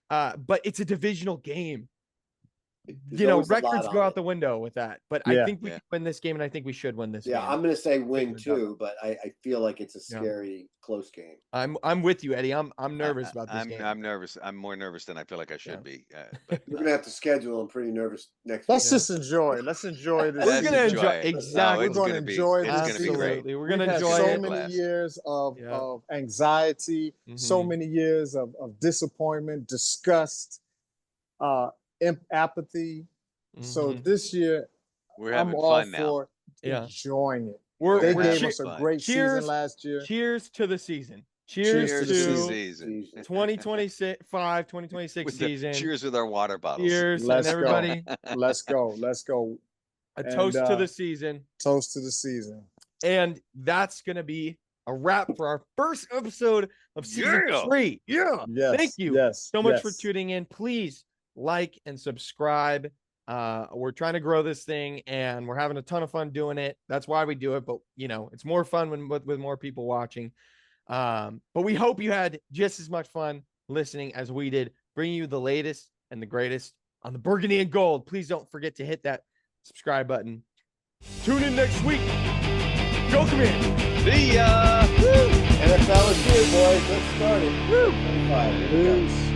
But it's a divisional game. There's You know, always a lot records on go out it. the window with that. But Yeah. I think we Yeah. can win this game, and I think we should win this Yeah, game. I'm gonna say win the dub. too, but I feel like it's a Yeah. scary close game. I'm with you, Eddie. I'm nervous about this game. I'm nervous. I'm more nervous than I feel like I should be. But, We're gonna have to schedule. I'm pretty nervous next Let's week. just enjoy. Let's enjoy this. We're Let's gonna enjoy enjoy it. No, exactly. it's We're gonna gonna be. enjoy It's this gonna be season. great. Absolutely. We're We've gonna had enjoy so it. many Blast. years of, Yeah. of anxiety, so Mhm. many years of disappointment, disgust, apathy. So Mhm. this year, We're I'm having all fun now. for Yeah. enjoying it. We're They We're gave having us a fun. great Cheers. season last year. Cheers to the season. Cheers Cheers, to the to season. 2025, 2026 With the season. cheers with our water bottles. Cheers, Let's and go. everybody. Let's go. Let's go. A And, toast to uh, the season. Toast to the season. And that's going to be a wrap for our first episode of season Yeah. 3. Yeah. Yes. Thank you Yes. So much for yes. tuning in. Please like and subscribe. We're trying to grow this thing and we're having a ton of fun doing it. That's why we do it. But you know, it's more fun when with more people watching. But we hope you had just as much fun listening as we did, bringing you the latest and the greatest on the Burgundy and Gold. Please don't forget to hit that subscribe button. Tune in next week. Go Commanders. See ya. NFL is here, boys. Let's start it. 25. Here we go. Peace.